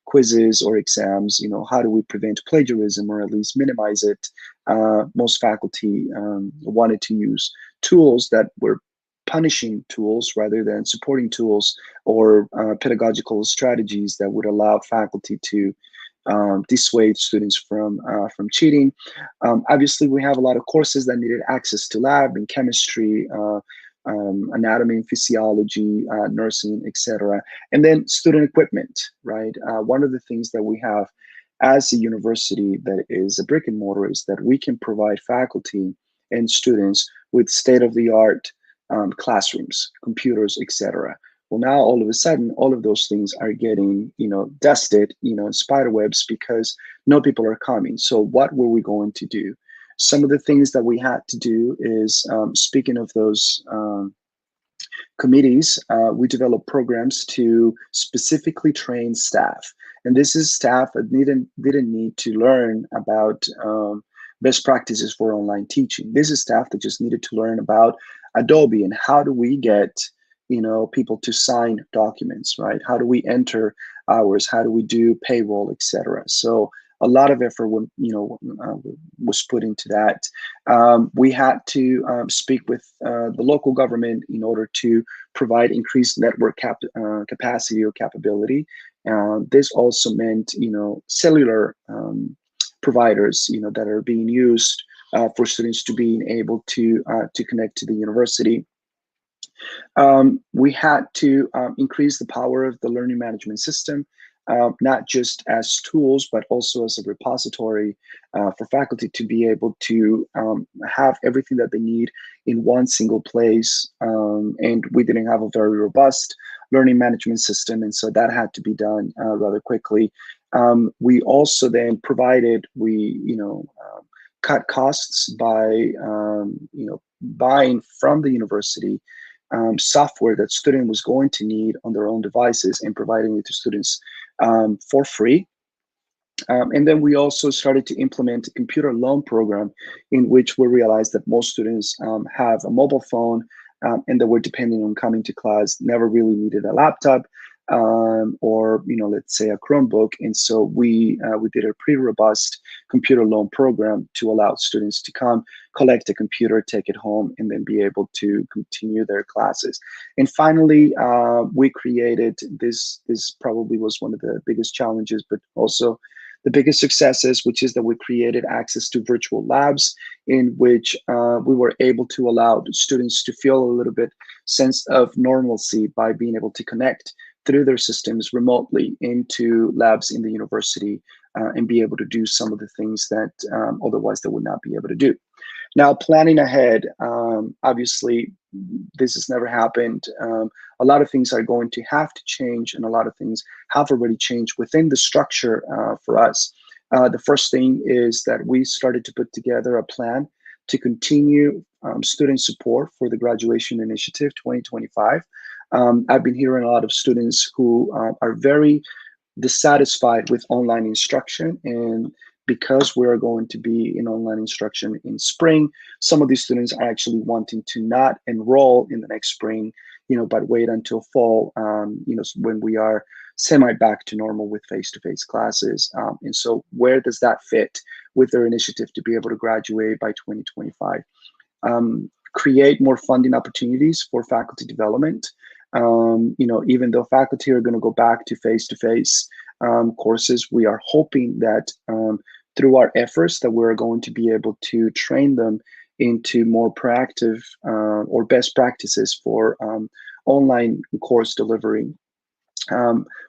quizzes or exams, how do we prevent plagiarism or at least minimize it? Most faculty wanted to use tools that were punishing tools rather than supporting tools, or pedagogical strategies that would allow faculty to dissuade students from cheating. Obviously, we have a lot of courses that needed access to lab and chemistry, anatomy and physiology, nursing, etc. And then student equipment, right? One of the things that we have as a university that is a brick and mortar is that we can provide faculty and students with state-of-the-art classrooms, computers, etc. Well, now all of a sudden, all of those things are getting, dusted, in spider webs because no people are coming. So what were we going to do? Some of the things that we had to do is, speaking of those committees, we developed programs to specifically train staff. And this is staff that didn't need to learn about best practices for online teaching. This is staff that just needed to learn about Adobe and how do we get people to sign documents, right? How do we enter hours? How do we do payroll, etc. So a lot of effort, was put into that. We had to speak with the local government in order to provide increased network capacity or capability. This also meant, cellular providers, that are being used for students to being able to connect to the university. We had to increase the power of the learning management system, not just as tools, but also as a repository for faculty to be able to have everything that they need in one single place. And we didn't have a very robust learning management system, and so that had to be done rather quickly. We also then provided, cut costs by, buying from the university software that student was going to need on their own devices and providing it to students for free. And then we also started to implement a computer loan program in which we realized that most students have a mobile phone and that were depending on coming to class, never really needed a laptop or, let's say a Chromebook. And so we did a pretty robust computer loan program to allow students to come, collect a computer, take it home, and then be able to continue their classes. And finally, we created this probably was one of the biggest challenges, but also the biggest successes, which is that we created access to virtual labs in which we were able to allow students to feel a little bit sense of normalcy by being able to connect through their systems remotely into labs in the university and be able to do some of the things that otherwise they would not be able to do. Now, planning ahead, obviously, this has never happened. A lot of things are going to have to change, and a lot of things have already changed within the structure for us. The first thing is that we started to put together a plan to continue student support for the Graduation Initiative 2025. I've been hearing a lot of students who are very dissatisfied with online instruction, and because we're going to be in online instruction in spring, some of these students are actually wanting to not enroll in the next spring, but wait until fall, when we are semi back to normal with face-to-face classes. And so where does that fit with their initiative to be able to graduate by 2025? Create more funding opportunities for faculty development. Even though faculty are going to go back to face-to-face courses, we are hoping that through our efforts that we're going to be able to train them into more proactive or best practices for online course delivery.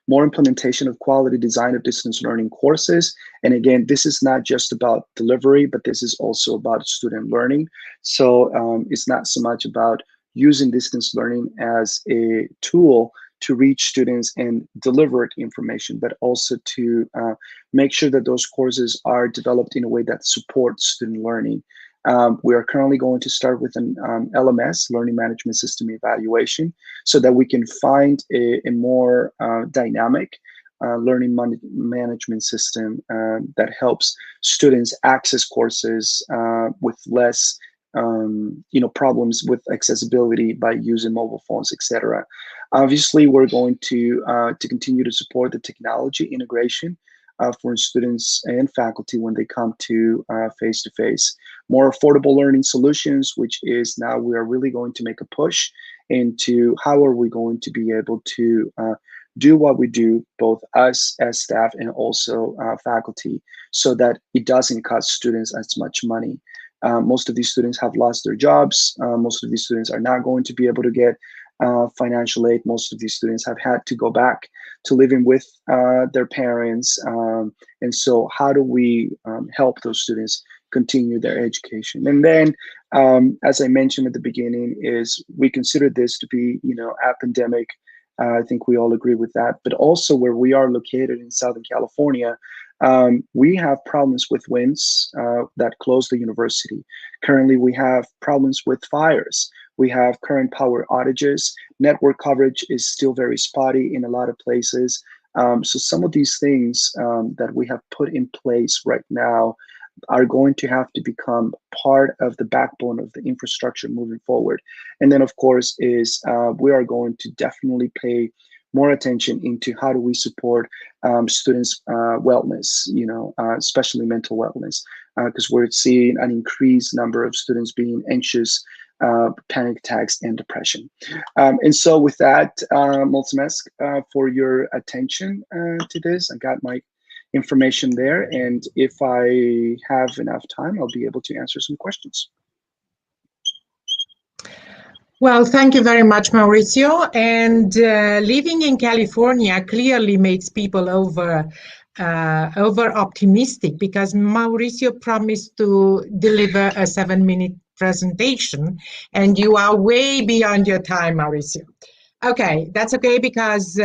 More implementation of quality design of distance learning courses. And again, this is not just about delivery, but this is also about student learning. So it's not so much about using distance learning as a tool to reach students and deliver information, but also to make sure that those courses are developed in a way that supports student learning. We are currently going to start with an LMS, Learning Management System Evaluation, so that we can find a more dynamic learning management system that helps students access courses with less problems with accessibility by using mobile phones, etc. Obviously, we're going to continue to support the technology integration for students and faculty when they come to face-to-face. More affordable learning solutions, which is now we are really going to make a push into how are we going to be able to do what we do, both us as staff and also faculty, so that it doesn't cost students as much money. Most of these students have lost their jobs. Most of these students are not going to be able to get financial aid. Most of these students have had to go back to living with their parents. And so how do we help those students continue their education? And then, as I mentioned at the beginning, is we consider this to be, a pandemic. I think we all agree with that. But also where we are located in Southern California, we have problems with winds that close the university. Currently, we have problems with fires. We have current power outages. Network coverage is still very spotty in a lot of places. So some of these things that we have put in place right now are going to have to become part of the backbone of the infrastructure moving forward. And then, of course, is we are going to definitely pay more attention into how do we support students' wellness, especially mental wellness, because we're seeing an increased number of students being anxious, panic attacks, and depression. And so with that, mulțumesc for your attention to this. I got my information there, and if I have enough time, I'll be able to answer some questions. Well, thank you very much, Mauricio. And living in California clearly makes people over optimistic, because Mauricio promised to deliver a 7-minute presentation, and you are way beyond your time, Mauricio. Okay, that's okay, because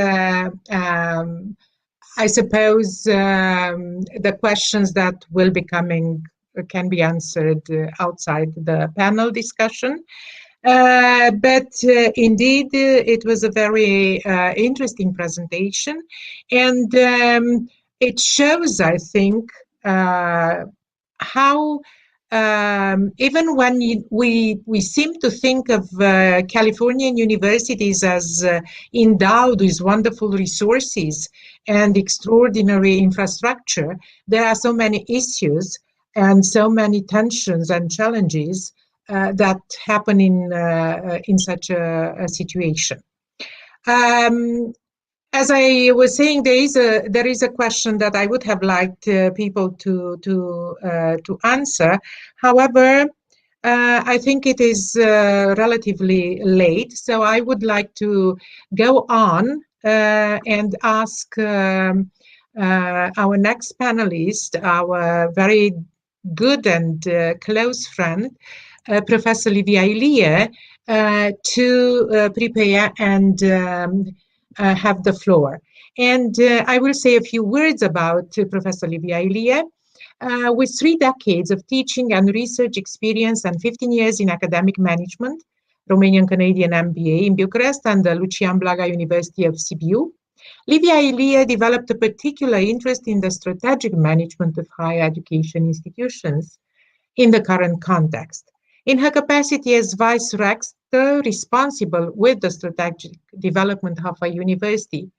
I suppose the questions that will be coming can be answered outside the panel discussion. But indeed, it was a very interesting presentation, and it shows, I think, how even when we seem to think of Californian universities as endowed with wonderful resources and extraordinary infrastructure, there are so many issues and so many tensions and challenges that happen in such a situation. As I was saying, there is a question that I would have liked people to answer. However, I think it is relatively late, so I would like to go on and ask our next panelist, our very good and close friend, Professor Livia Ilie, to prepare and have the floor. And I will say a few words about Professor Livia Ilie. With 3 decades of teaching and research experience and 15 years in academic management, Romanian-Canadian MBA in Bucharest and the Lucian Blaga University of Sibiu, Livia Ilie developed a particular interest in the strategic management of higher education institutions in the current context. In her capacity as Vice Rector responsible with the strategic development of a university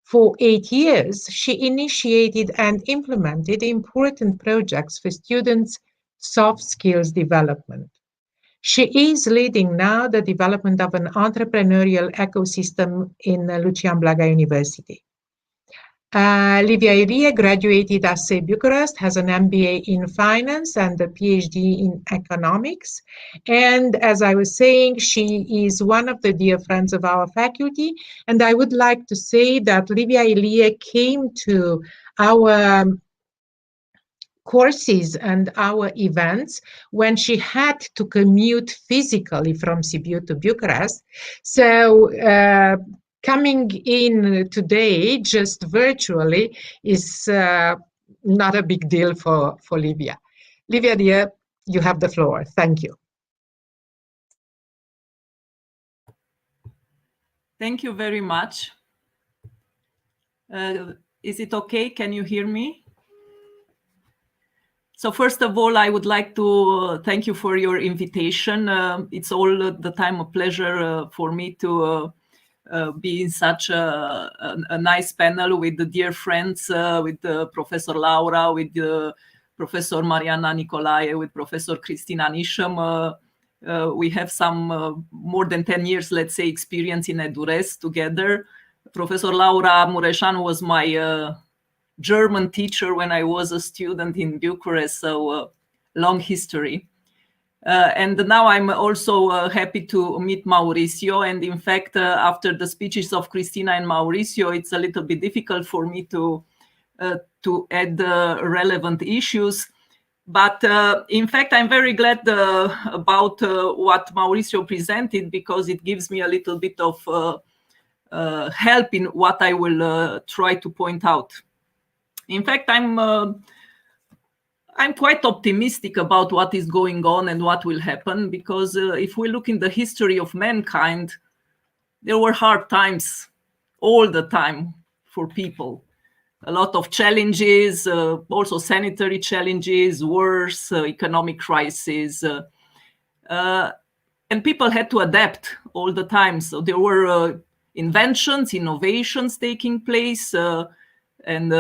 for 8 years, she initiated and implemented important projects for students' soft skills development. She is leading now the development of an entrepreneurial ecosystem in Lucian Blaga University. Livia Ilie graduated at Bucharest, has an MBA in finance and a PhD in economics. And as I was saying, she is one of the dear friends of our faculty. And I would like to say that Livia Ilie came to our courses and our events when she had to commute physically from Sibiu to Bucharest. So coming in today just virtually is not a big deal for Livia. Livia, dear, you have the floor. Thank you. Thank you very much. Is it okay? Can you hear me? So first of all, I would like to thank you for your invitation. It's all the time a pleasure for me to be in such a nice panel with the dear friends, with Professor Laura, with Professor Mariana Nicolae, with Professor Cristina Nisham. We have some more than 10 years, let's say, experience in EduRes together. Professor Laura Mureșanu was my German teacher when I was a student in Bucharest, so long history. And now I'm also happy to meet Mauricio. And in fact, after the speeches of Cristina and Mauricio, it's a little bit difficult for me to add relevant issues. But in fact, I'm very glad about what Mauricio presented, because it gives me a little bit of help in what I will try to point out. In fact, I'm quite optimistic about what is going on and what will happen, because if we look in the history of mankind, there were hard times all the time for people. A lot of challenges, also sanitary challenges, wars, economic crisis, and people had to adapt all the time. So there were inventions, innovations taking place, and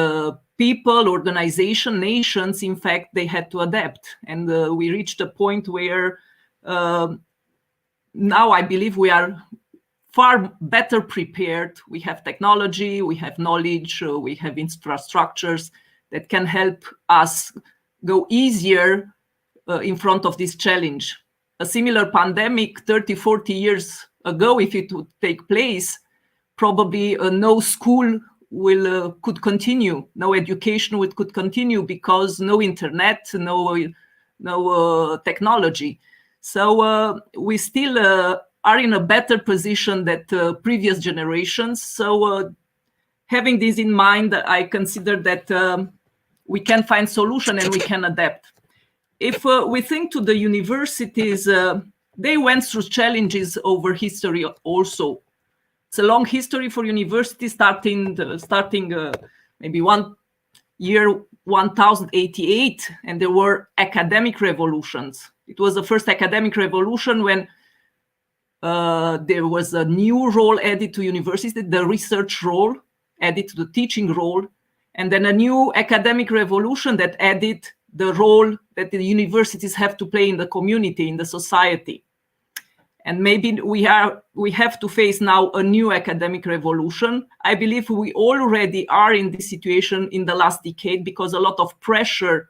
people, organization, nations, in fact, they had to adapt. And we reached a point where now I believe we are far better prepared. We have technology, we have knowledge, we have infrastructures that can help us go easier in front of this challenge. A similar pandemic 30, 40 years ago, if it would take place, probably no school could continue, no education could continue, because no internet, no technology. So we still are in a better position than previous generations. So having this in mind, I consider that we can find solution and we can adapt. If we think to the universities, they went through challenges over history also. It's a long history for universities, starting maybe 1088, and there were academic revolutions. It was the first academic revolution when there was a new role added to universities, the research role added to the teaching role, and then a new academic revolution that added the role that the universities have to play in the community, in the society. And maybe we have to face now a new academic revolution. I believe we already are in this situation in the last decade, because a lot of pressure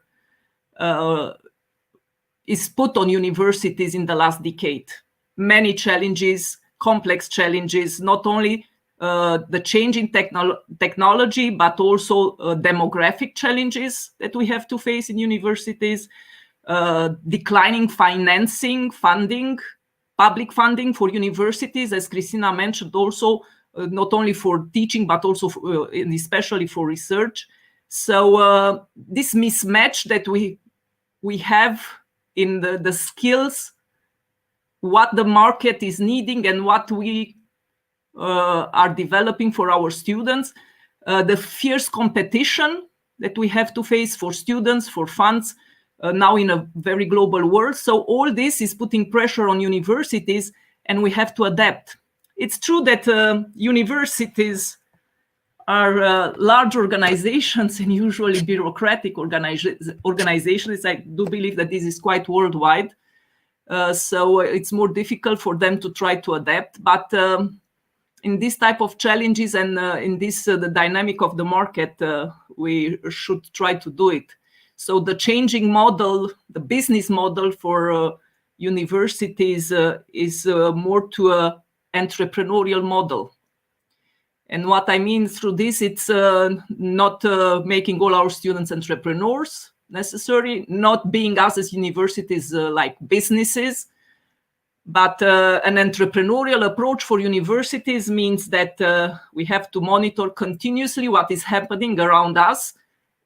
is put on universities in the last decade. Many challenges, complex challenges, not only the change in technology, but also demographic challenges that we have to face in universities, declining funding, public funding for universities, as Cristina mentioned, also not only for teaching, but also and especially for research. So this mismatch that we have in the skills, what the market is needing and what we are developing for our students, the fierce competition that we have to face for students, for funds, now in a very global world. So all this is putting pressure on universities, and we have to adapt. It's true that universities are large organizations and usually bureaucratic organizations. I do believe that this is quite worldwide. So it's more difficult for them to try to adapt. But in this type of challenges and in this the dynamic of the market, we should try to do it. So the changing model, the business model for universities is more to an entrepreneurial model. And what I mean through this, it's not making all our students entrepreneurs necessarily, not being us as universities like businesses, but an entrepreneurial approach for universities means that we have to monitor continuously what is happening around us,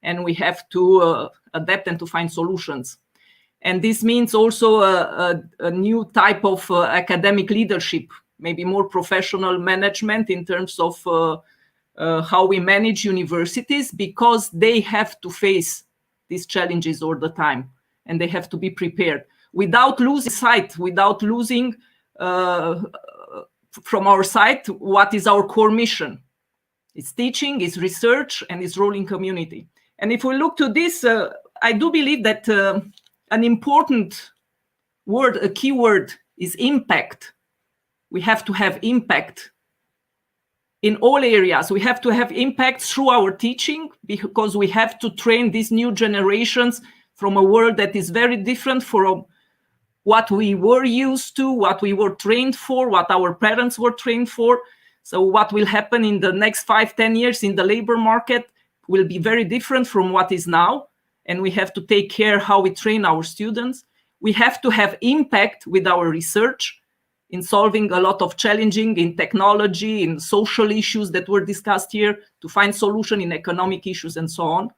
and we have to adapt and to find solutions. And this means also a new type of academic leadership, maybe more professional management in terms of how we manage universities, because they have to face these challenges all the time, and they have to be prepared without losing sight, without losing from our side what is our core mission. It's teaching, it's research, and it's role in community. And if we look to this, I do believe that an important word, a key word, is impact. We have to have impact in all areas. We have to have impact through our teaching, because we have to train these new generations from a world that is very different from what we were used to, what we were trained for, what our parents were trained for. So what will happen in the next 5-10 years in the labor market will be very different from what is now. And we have to take care how we train our students. We have to have impact with our research in solving a lot of challenging in technology, in social issues that were discussed here, to find solution in economic issues and so on.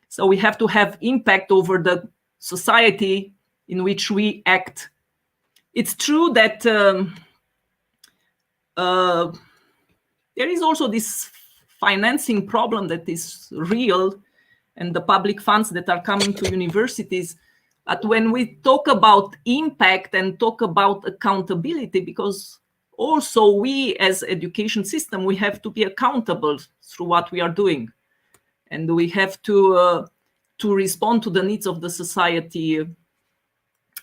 So we have to have impact over the society in which we act. It's true that there is also this financing problem that is real, and the public funds that are coming to universities. But when we talk about impact and talk about accountability, because also we as education system, we have to be accountable through what we are doing. And we have to respond to the needs of the society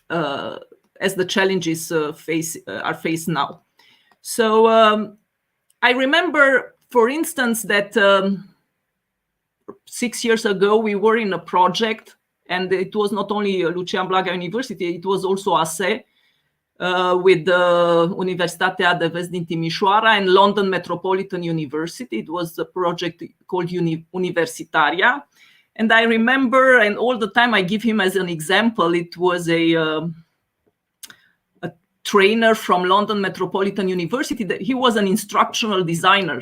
as the challenges are faced now. So I remember, for instance, that 6 years ago, we were in a project, and it was not only Lucian Blaga University, it was also ASE with Universitatea de Vest din Timișoara and London Metropolitan University. It was a project called Universitaria. And I remember, and all the time I give him as an example, it was a trainer from London Metropolitan University, that he was an instructional designer.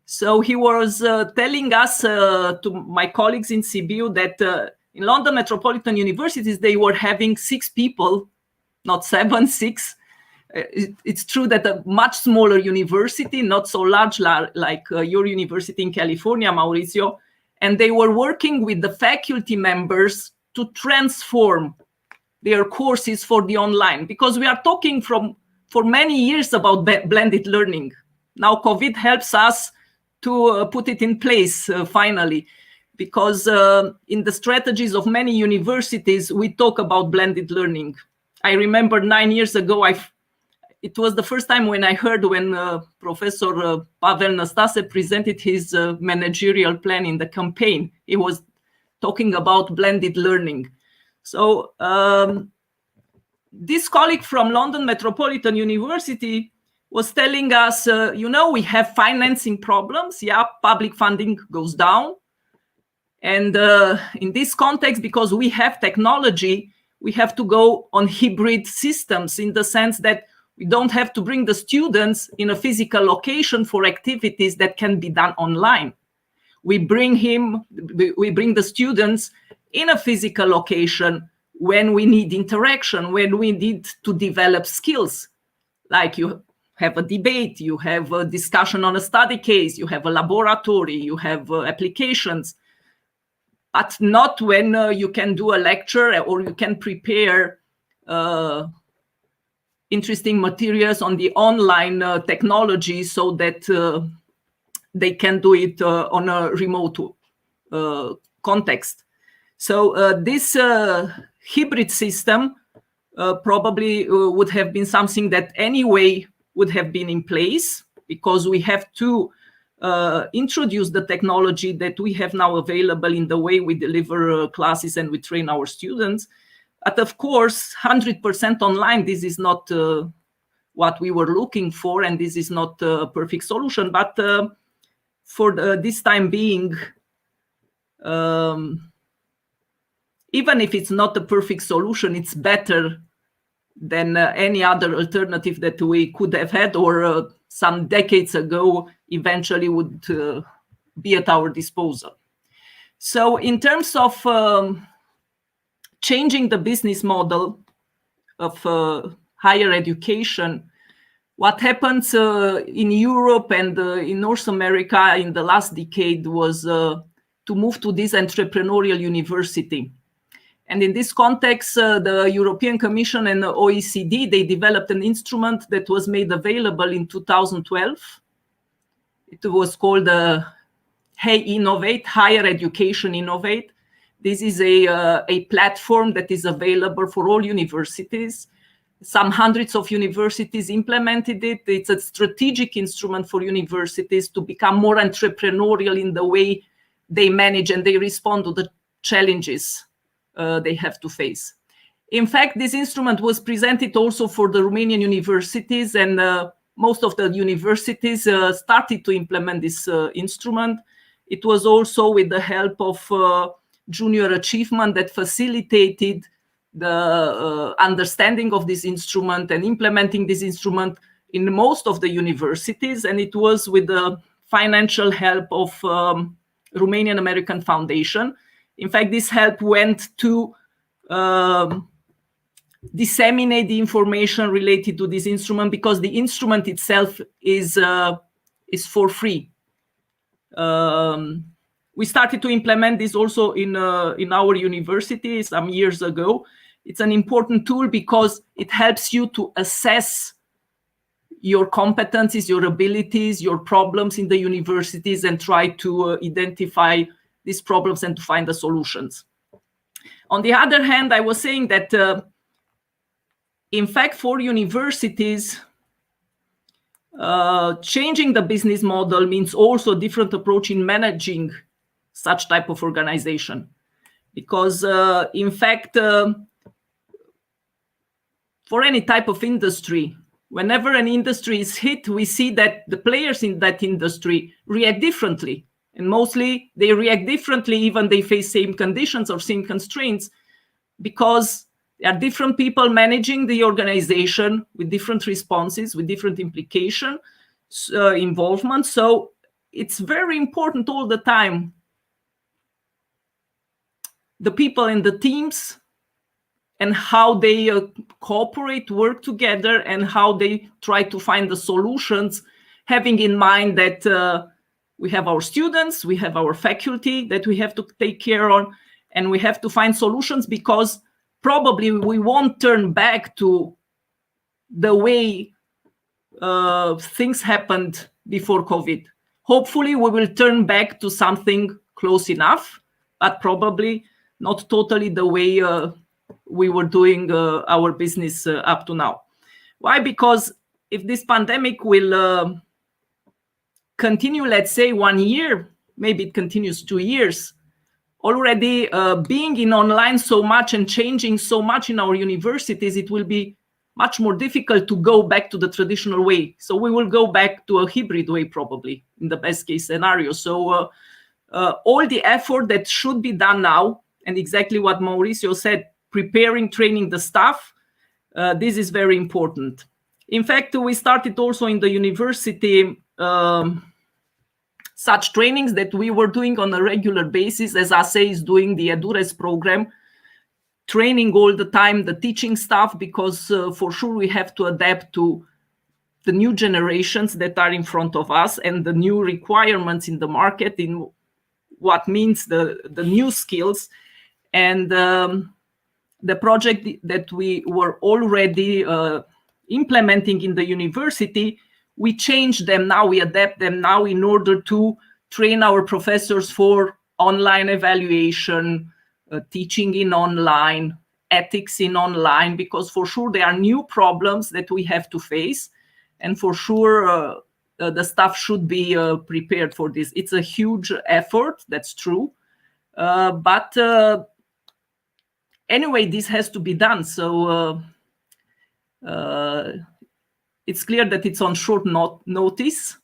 So he was telling us, to my colleagues in CBU, that in London Metropolitan Universities, they were having 6 people, not 7, 6. It's true that a much smaller university, not so large like your university in California, Mauricio, and they were working with the faculty members to transform their courses for the online, because we are talking for many years about blended learning. Now COVID helps us to put it in place finally, because in the strategies of many universities, we talk about blended learning. I remember 9 years ago, it was the first time when I heard when Professor Pavel Năstase presented his managerial plan in the campaign. He was talking about blended learning. So this colleague from London Metropolitan University was telling us, we have financing problems. Yeah, public funding goes down. And in this context, because we have technology, we have to go on hybrid systems, in the sense that we don't have to bring the students in a physical location for activities that can be done online. We bring the students in a physical location when we need interaction, when we need to develop skills, like you have a debate, you have a discussion on a study case, you have a laboratory, you have applications, but not when you can do a lecture or you can prepare interesting materials on the online technology, so that they can do it on a remote context. So this hybrid system probably would have been something that anyway would have been in place, because we have to introduce the technology that we have now available in the way we deliver classes and we train our students. But of course, 100% online, this is not what we were looking for, and this is not a perfect solution. But for this time being, even if it's not a perfect solution, it's better than any other alternative that we could have had, or some decades ago eventually would be at our disposal. So in terms of changing the business model of higher education, what happens in Europe and in North America in the last decade was to move to this entrepreneurial university. And in this context, the European Commission and the OECD, they developed an instrument that was made available in 2012. It was called Hey Innovate, Higher Education Innovate. This is a platform that is available for all universities. Some hundreds of universities implemented it. It's a strategic instrument for universities to become more entrepreneurial in the way they manage and they respond to the challenges they have to face. In fact, this instrument was presented also for the Romanian universities, and most of the universities started to implement this instrument. It was also with the help of Junior Achievement that facilitated the understanding of this instrument and implementing this instrument in most of the universities. And it was with the financial help of Romanian American Foundation. In fact, this help went to disseminate the information related to this instrument, because the instrument itself is for free. We started to implement this also in our university some years ago. It's an important tool because it helps you to assess your competencies, your abilities, your problems in the universities, and try to identify these problems and to find the solutions. On the other hand, I was saying that, in fact, for universities, changing the business model means also a different approach in managing such type of organization. Because, in fact, for any type of industry, whenever an industry is hit, we see that the players in that industry react differently. And mostly they react differently, even they face same conditions or same constraints, because there are different people managing the organization with different responses, with different implication, involvement. So it's very important all the time, the people in the teams and how they cooperate, work together, and how they try to find the solutions, having in mind that we have our students, we have our faculty that we have to take care of, and we have to find solutions, because probably we won't turn back to the way things happened before COVID. Hopefully we will turn back to something close enough, but probably not totally the way we were doing our business up to now. Why? Because if this pandemic will continue, let's say 1 year, maybe it continues 2 years, already being in online so much and changing so much in our universities, it will be much more difficult to go back to the traditional way. So we will go back to a hybrid way, probably, in the best case scenario. So all the effort that should be done now, and exactly what Mauricio said, preparing, training the staff, this is very important. In fact, we started also in the university such trainings that we were doing on a regular basis, as ASE is doing the EDURES program, training all the time the teaching staff, because for sure we have to adapt to the new generations that are in front of us and the new requirements in the market, in what means the new skills. And the project that we were already implementing in the university, we change them now, we adapt them now in order to train our professors for online evaluation, teaching in online, ethics in online, because for sure there are new problems that we have to face. And for sure, the staff should be prepared for this. It's a huge effort, that's true. But anyway, this has to be done. So it's clear that it's on short notice.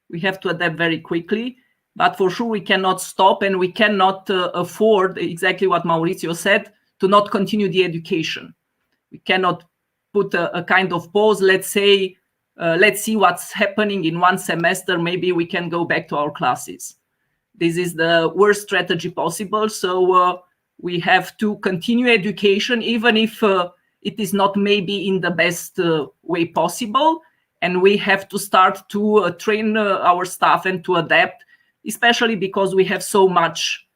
We have to adapt very quickly, but for sure we cannot stop, and we cannot afford, exactly what Mauricio said, to not continue the education. We cannot put a kind of pause. Let's say, let's see what's happening in one semester. Maybe we can go back to our classes. This is the worst strategy possible. So we have to continue education, even if it is not maybe in the best way possible. And we have to start to train our staff and to adapt, especially because we have so much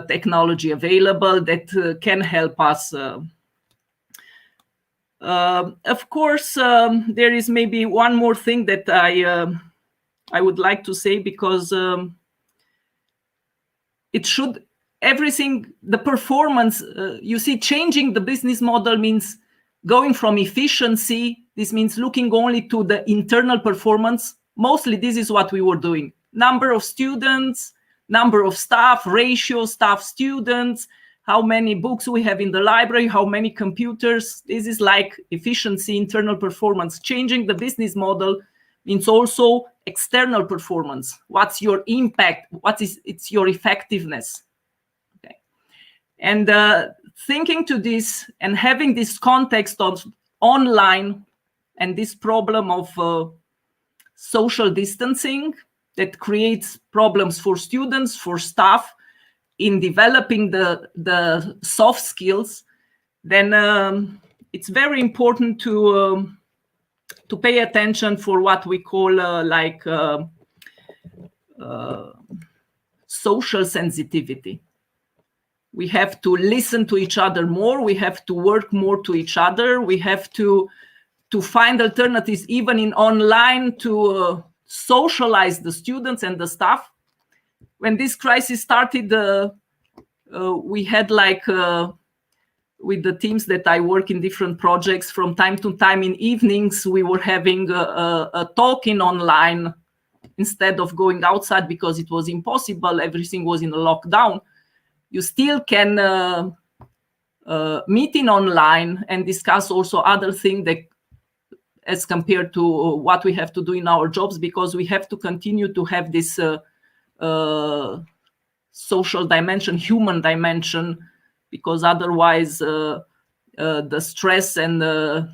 technology available that can help us. Of course, there is maybe one more thing that I would like to say, because it should, everything, the performance, you see, changing the business model means going from efficiency. This means looking only to the internal performance. Mostly this is what we were doing. Number of students, number of staff, ratio staff students, how many books we have in the library, how many computers. This is like efficiency, internal performance. Changing the business model means also external performance. What's your impact? It's your effectiveness. Okay. And thinking to this and having this context of online and this problem of social distancing that creates problems for students, for staff in developing the soft skills, then it's very important to pay attention for what we call social sensitivity. We have to listen to each other more. We have to work more to each other. We have to find alternatives, even in online, to socialize the students and the staff. When this crisis started, we had with the teams that I work in different projects, from time to time in evenings, we were having a talk in online instead of going outside because it was impossible. Everything was in a lockdown. You still can meet in online and discuss also other things that, as compared to what we have to do in our jobs, because we have to continue to have this social dimension, human dimension, because otherwise the stress and the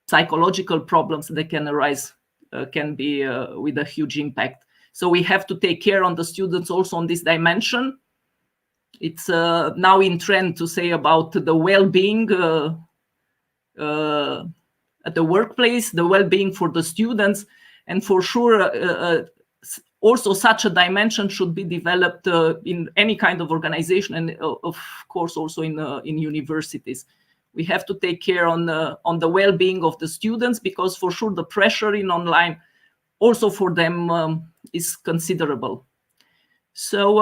psychological problems that can arise can be with a huge impact. So we have to take care on the students also on this dimension. It's now in trend to say about the well-being at the workplace, the well-being for the students, and for sure also such a dimension should be developed in any kind of organization, and of course also in universities. We have to take care on the well-being of the students, because for sure the pressure in online also for them is considerable. So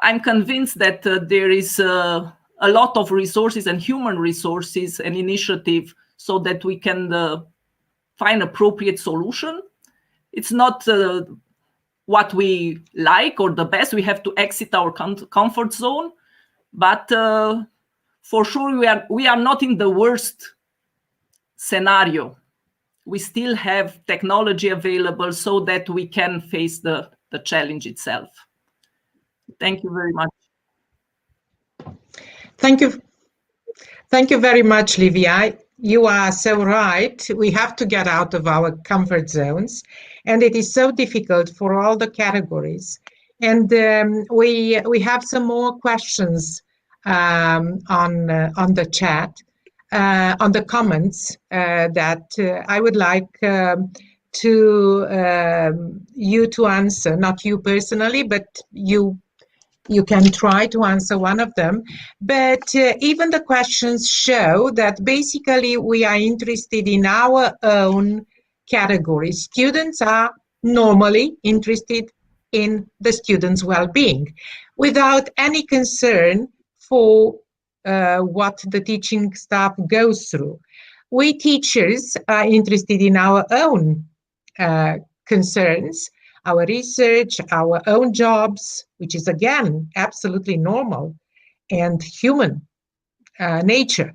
I'm convinced that there is a lot of resources and human resources and initiative so that we can find appropriate solution. It's not what we like or the best. We have to exit our comfort zone, but for sure we are not in the worst scenario. We still have technology available so that we can face the challenge itself. Thank you very much. Thank you. Thank you very much, Livia. You are so right. We have to get out of our comfort zones, and it is so difficult for all the categories. And we have some more questions on the chat, on the comments that I would like you to answer. Not you personally, but you can try to answer one of them. But even the questions show that basically we are interested in our own category. Students are normally interested in the students' well-being without any concern for what the teaching staff goes through. We teachers are interested in our own concerns, our research, our own jobs, which is again absolutely normal and human nature,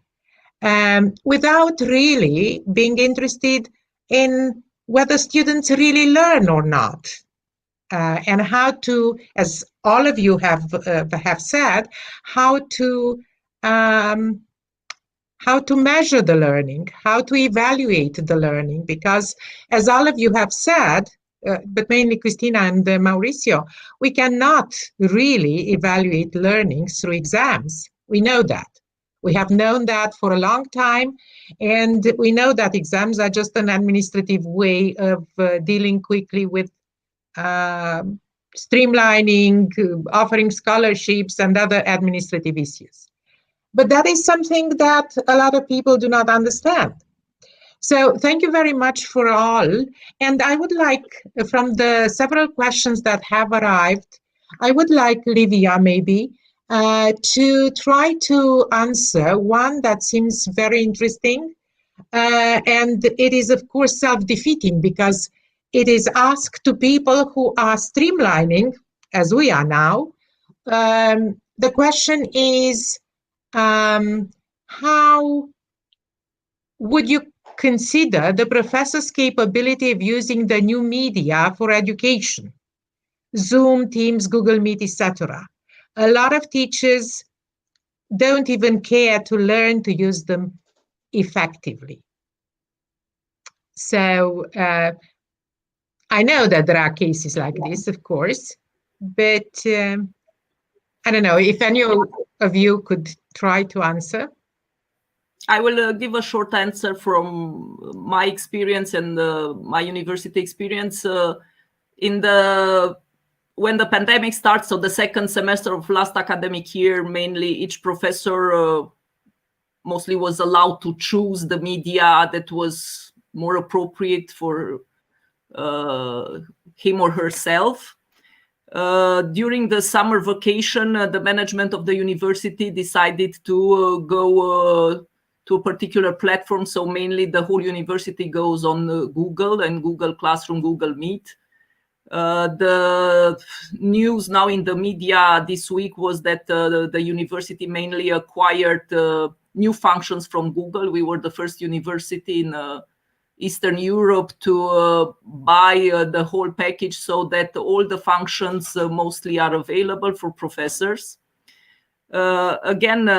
without really being interested in whether students really learn or not, and how to, as all of you have said, how to measure the learning, how to evaluate the learning, because as all of you have said, but mainly Christina and Mauricio, we cannot really evaluate learning through exams. We know that. We have known that for a long time, and we know that exams are just an administrative way of dealing quickly with streamlining, offering scholarships, and other administrative issues. But that is something that a lot of people do not understand. So thank you very much for all. And I would like, from the several questions that have arrived, I would like Livia maybe to try to answer one that seems very interesting. And it is, of course, self-defeating because it is asked to people who are streamlining, as we are now. The question is, how would you consider the professor's capability of using the new media for education? Zoom, Teams, Google Meet, etc. A lot of teachers don't even care to learn to use them effectively. So I know that there are cases like this, of course, but I don't know if any of you could try to answer. I will give a short answer from my experience and my university experience. When the pandemic starts, so the second semester of last academic year, mainly each professor mostly was allowed to choose the media that was more appropriate for him or herself. During the summer vacation, the management of the university decided to go to a particular platform. So mainly the whole university goes on Google and Google Classroom, Google Meet. The news now in the media this week was that the university mainly acquired new functions from Google. We were the first university in Eastern Europe to buy the whole package so that all the functions mostly are available for professors. Again,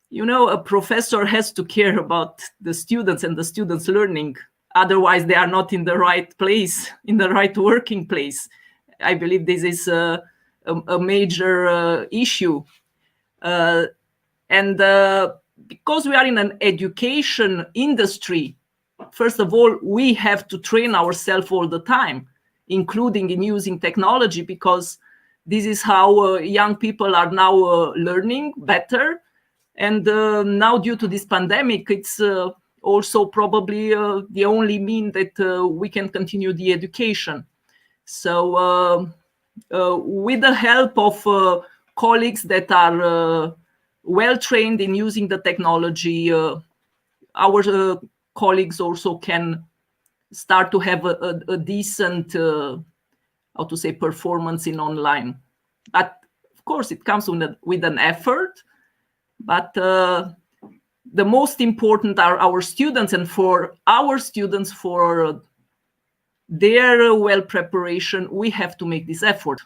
you know, a professor has to care about the students and the students' learning. Otherwise, they are not in the right place, in the right working place. I believe this is a major issue. And because we are in an education industry, first of all, we have to train ourselves all the time, including in using technology, because this is how young people are now learning better. And now, due to this pandemic, it's also probably the only mean that we can continue the education. So with the help of colleagues that are well trained in using the technology, our colleagues also can start to have a decent, how to say, performance in online. But of course, it comes with an effort. But the most important are our students, and for our students, for their well preparation, we have to make this effort,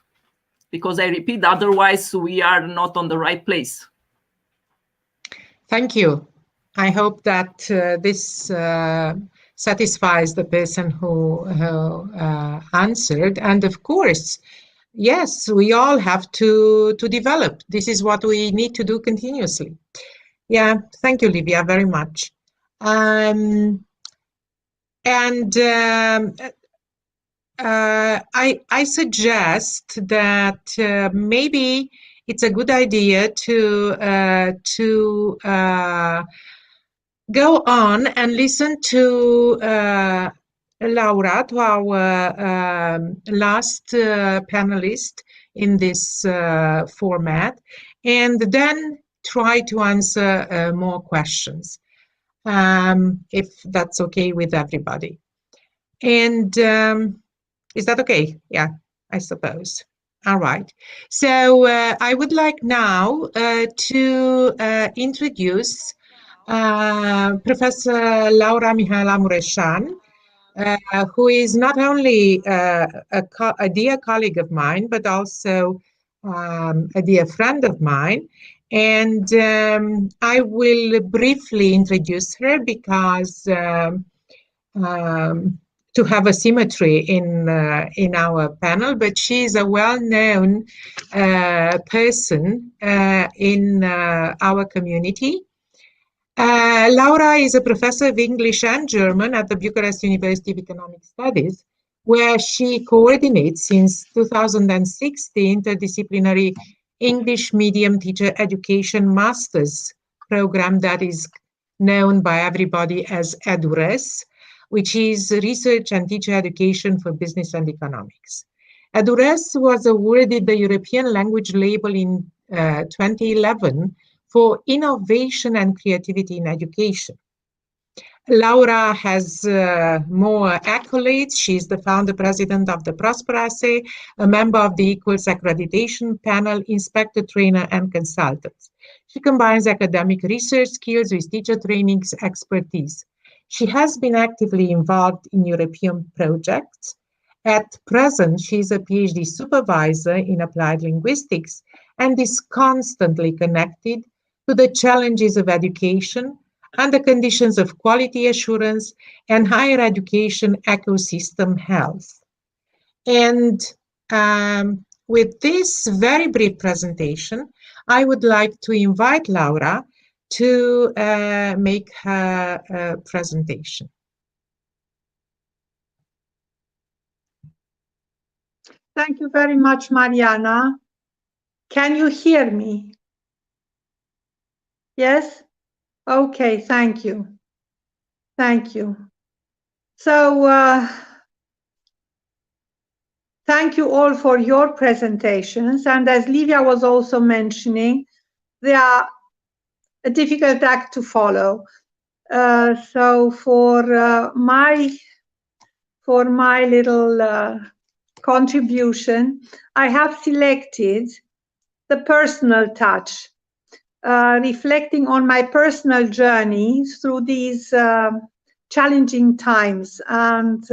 because I repeat, otherwise we are not on the right place. Thank you. I hope that this satisfies the person who answered. And of course, yes, we all have to develop. This is what we need to do continuously. Yeah, thank you, Livia, very much. I suggest that maybe it's a good idea to go on and listen to Laura, to our last panelist in this format, and then try to answer more questions, if that's okay with everybody. And is that okay? Yeah, I suppose. All right. So I would like now to introduce Professor Laura Mihaela Mureșan, who is not only a dear colleague of mine, but also a dear friend of mine. And I will briefly introduce her because to have a symmetry in our panel, but she is a well-known person in our community. Laura is a professor of English and German at the Bucharest University of Economic Studies, where she coordinates since 2006 the interdisciplinary English medium teacher education master's program that is known by everybody as EduRes, which is research and teacher education for business and economics. EduRes was awarded the European language label in 2011 for innovation and creativity in education. Laura has more accolades. She's the founder president of the Prosperase, a member of the Equals Accreditation Panel, inspector, trainer, and consultant. She combines academic research skills with teacher training's expertise. She has been actively involved in European projects. At present, she is a PhD supervisor in applied linguistics and is constantly connected to the challenges of education and the conditions of quality assurance and higher education ecosystem health. And with this very brief presentation, I would like to invite Laura to make her presentation. Thank you very much, Mariana. Can you hear me? Yes? Okay, thank you. Thank you. So, thank you all for your presentations. And as Livia was also mentioning, they are a difficult act to follow. So for my little contribution, I have selected the personal touch, reflecting on my personal journey through these challenging times, and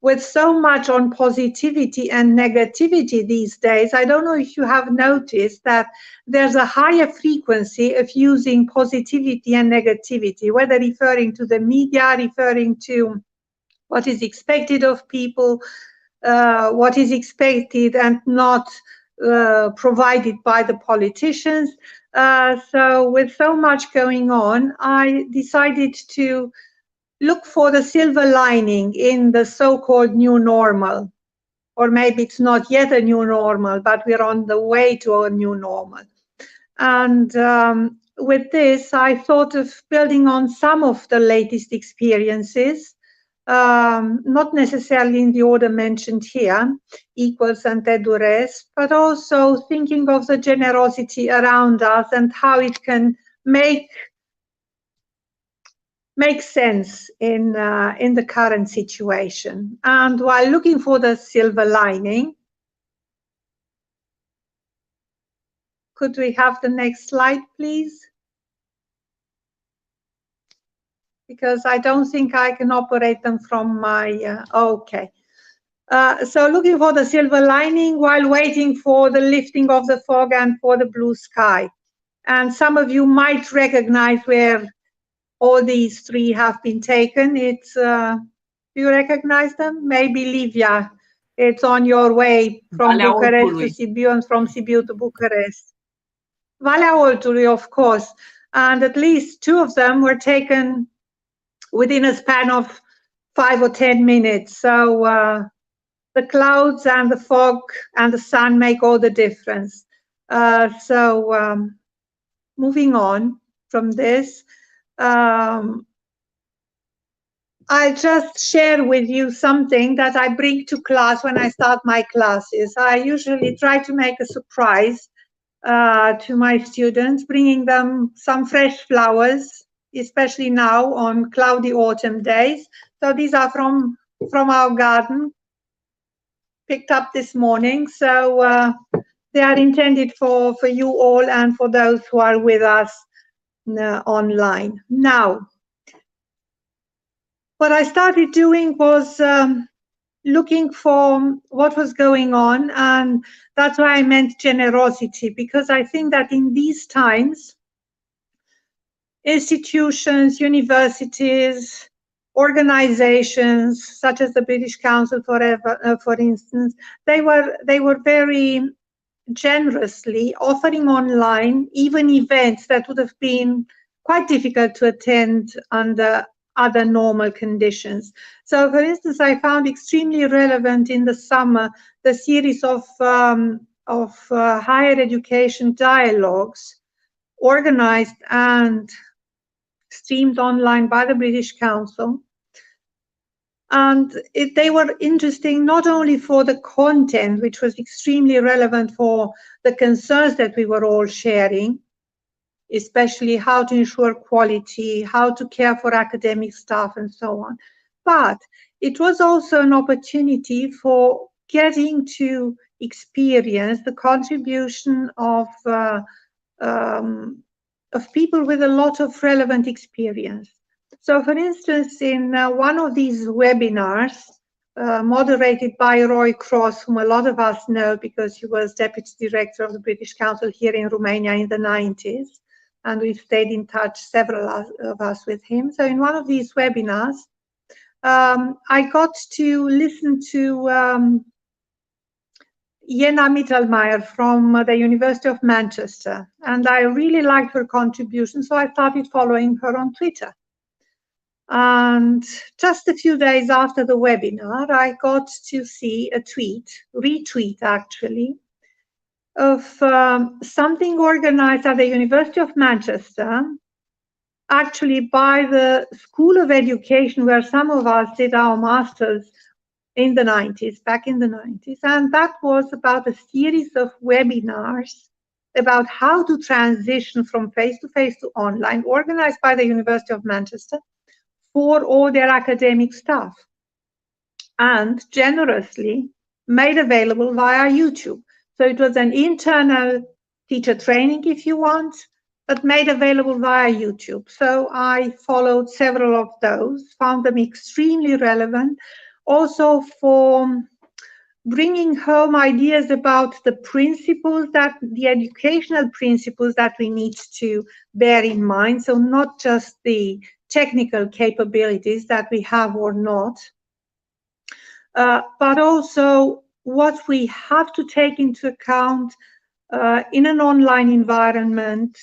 with so much on positivity and negativity these days, I don't know if you have noticed that there's a higher frequency of using positivity and negativity, whether referring to the media, referring to what is expected of people, what is expected and not provided by the politicians. So with so much going on, I decided to look for the silver lining in the so-called new normal. Or maybe it's not yet a new normal, but we're on the way to a new normal. And with this, I thought of building on some of the latest experiences, not necessarily in the order mentioned here, Equals and EduRes, but also thinking of the generosity around us and how it can make sense in the current situation. And while looking for the silver lining, could we have the next slide, please? Because I don't think I can operate them from my, okay. So looking for the silver lining while waiting for the lifting of the fog and for the blue sky. And some of you might recognize where all these three have been taken. It's, do you recognize them? Maybe Livia, it's on your way from Bucharest to Sibiu and from Sibiu to Bucharest. Valea Oltului, of course. And at least two of them were taken within a span of 5 or 10 minutes. So the clouds and the fog and the sun make all the difference. Moving on from this, I just share with you something that I bring to class when I start my classes. I usually try to make a surprise to my students, bringing them some fresh flowers, especially now on cloudy autumn days. So these are from our garden, picked up this morning. So they are intended for you all and for those who are with us online. Now, what I started doing was looking for what was going on, and that's why I meant generosity, because I think that in these times, institutions, universities, organizations such as the British Council, for instance, they were very generously offering online even events that would have been quite difficult to attend under other normal conditions. So, for instance, I found extremely relevant in the summer the series of higher education dialogues organized and streamed online by the British Council. And they were interesting not only for the content, which was extremely relevant for the concerns that we were all sharing, especially how to ensure quality, how to care for academic staff, and so on. But it was also an opportunity for getting to experience the contribution of people with a lot of relevant experience. So, for instance, in one of these webinars, moderated by Roy Cross, whom a lot of us know because he was Deputy Director of the British Council here in Romania in the 90s, and we've stayed in touch, several of us, with him. So in one of these webinars, I got to listen to Jena Mittelmeier from the University of Manchester, and I really liked her contribution, so I started following her on Twitter. And just a few days after the webinar, I got to see a retweet actually, of something organized at the University of Manchester, actually by the School of Education, where some of us did our masters in the 90s, back in the 90s. And that was about a series of webinars about how to transition from face-to-face to online, organized by the University of Manchester for all their academic staff, and generously made available via YouTube. So it was an internal teacher training, if you want, but made available via YouTube. So I followed several of those, found them extremely relevant, also for bringing home ideas about the principles, the educational principles that we need to bear in mind. So not just the technical capabilities that we have or not, but also what we have to take into account in an online environment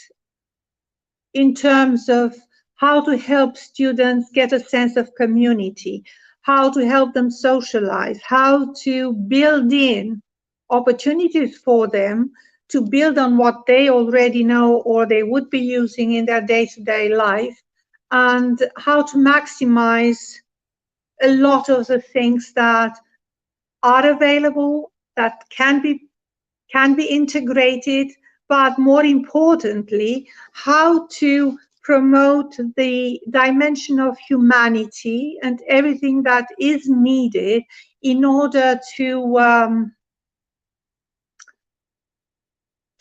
in terms of how to help students get a sense of community, how to help them socialize, how to build in opportunities for them to build on what they already know or they would be using in their day-to-day life, and how to maximize a lot of the things that are available, that can be integrated, but more importantly, how to promote the dimension of humanity and everything that is needed in order to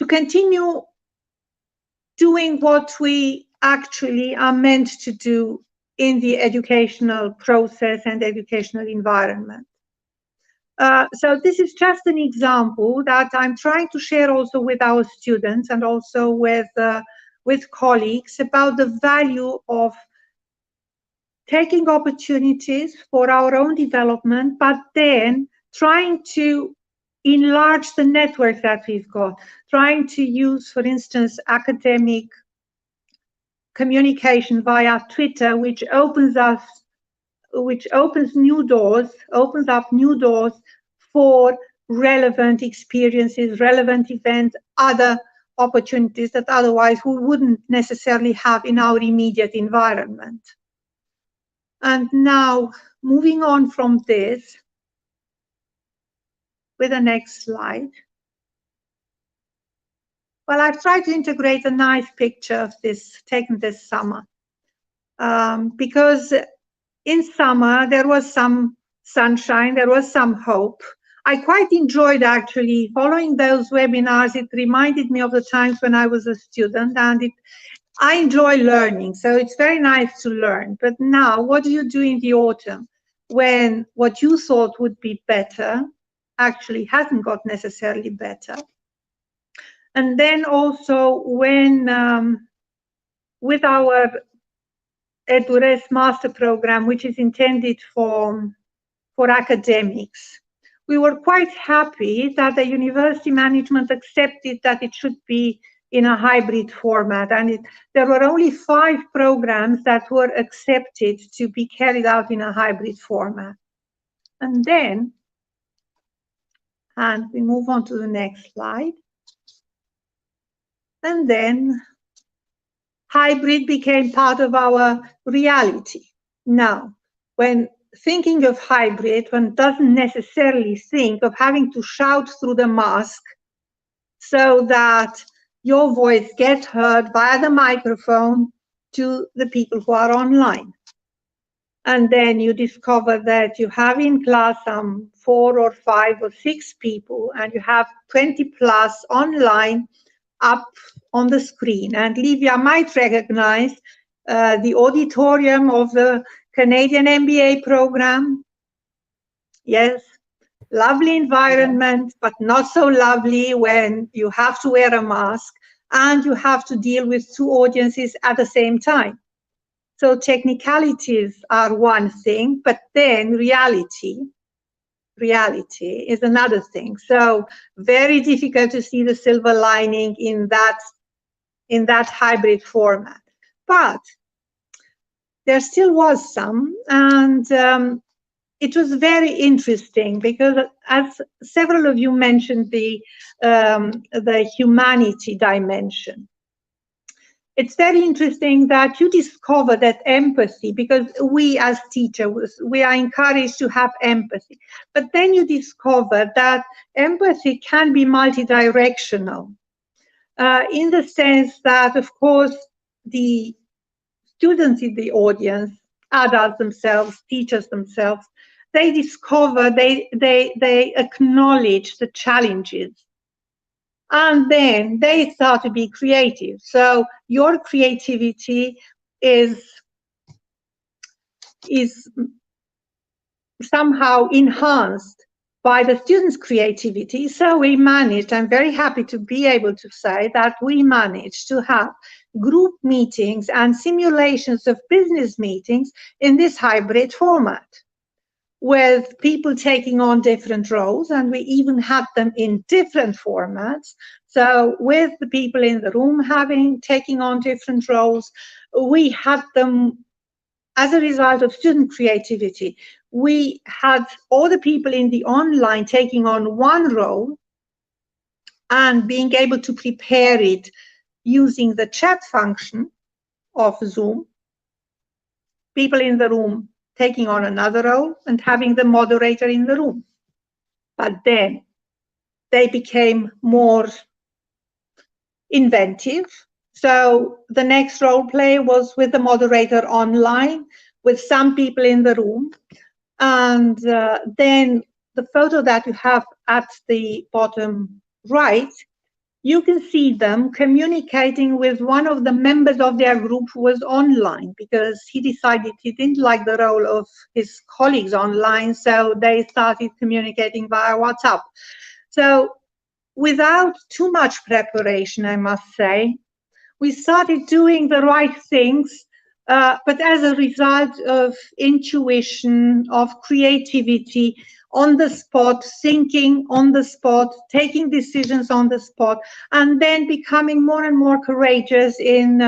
continue doing what we actually are meant to do in the educational process and educational environment. So this is just an example that I'm trying to share also with our students and also with colleagues about the value of taking opportunities for our own development, but then trying to enlarge the network that we've got, trying to use, for instance, academic communication via Twitter, which opens up new doors for relevant experiences, relevant events, other opportunities that otherwise we wouldn't necessarily have in our immediate environment. And now, moving on from this, with the next slide. Well, I've tried to integrate a nice picture of this, taken this summer, because in summer there was some sunshine, there was some hope. I quite enjoyed actually following those webinars. It reminded me of the times when I was a student, and I enjoy learning, so it's very nice to learn. But now, what do you do in the autumn when what you thought would be better actually hasn't got necessarily better? And then also when, with our EduRes master program, which is intended for academics, we were quite happy that the university management accepted that it should be in a hybrid format, and there were only 5 programs that were accepted to be carried out in a hybrid format. And then, and we move on to the next slide. And then hybrid became part of our reality. Now, when thinking of hybrid, one doesn't necessarily think of having to shout through the mask so that your voice gets heard via the microphone to the people who are online. And then you discover that you have in class some 4 or 5 or 6 people, and you have 20 plus online up on the screen. And Livia might recognize the auditorium of the Canadian MBA program. Yes, lovely environment, but not so lovely when you have to wear a mask and you have to deal with 2 audiences at the same time. So technicalities are one thing, but then reality is another thing. So very difficult to see the silver lining in that hybrid format. But there still was some, and it was very interesting because, as several of you mentioned, the humanity dimension. It's very interesting that you discover that empathy, because we as teachers, we are encouraged to have empathy. But then you discover that empathy can be multidirectional, in the sense that, of course, the students in the audience, adults themselves, teachers themselves, they discover, they acknowledge the challenges. And then they start to be creative. So your creativity is somehow enhanced by the students' creativity. So we managed, I'm very happy to be able to say that we managed to have group meetings and simulations of business meetings in this hybrid format, with people taking on different roles, and we even had them in different formats. So with the people in the room taking on different roles, we had them as a result of student creativity. We had all the people in the online taking on one role and being able to prepare it using the chat function of Zoom. People in the room taking on another role and having the moderator in the room. But then they became more inventive. So the next role play was with the moderator online, with some people in the room. And then the photo that you have at the bottom right, you can see them communicating with one of the members of their group who was online, because he decided he didn't like the role of his colleagues online, so they started communicating via WhatsApp. So without too much preparation, I must say, we started doing the right things, but as a result of intuition, of creativity, on the spot, thinking on the spot, taking decisions on the spot, and then becoming more and more courageous in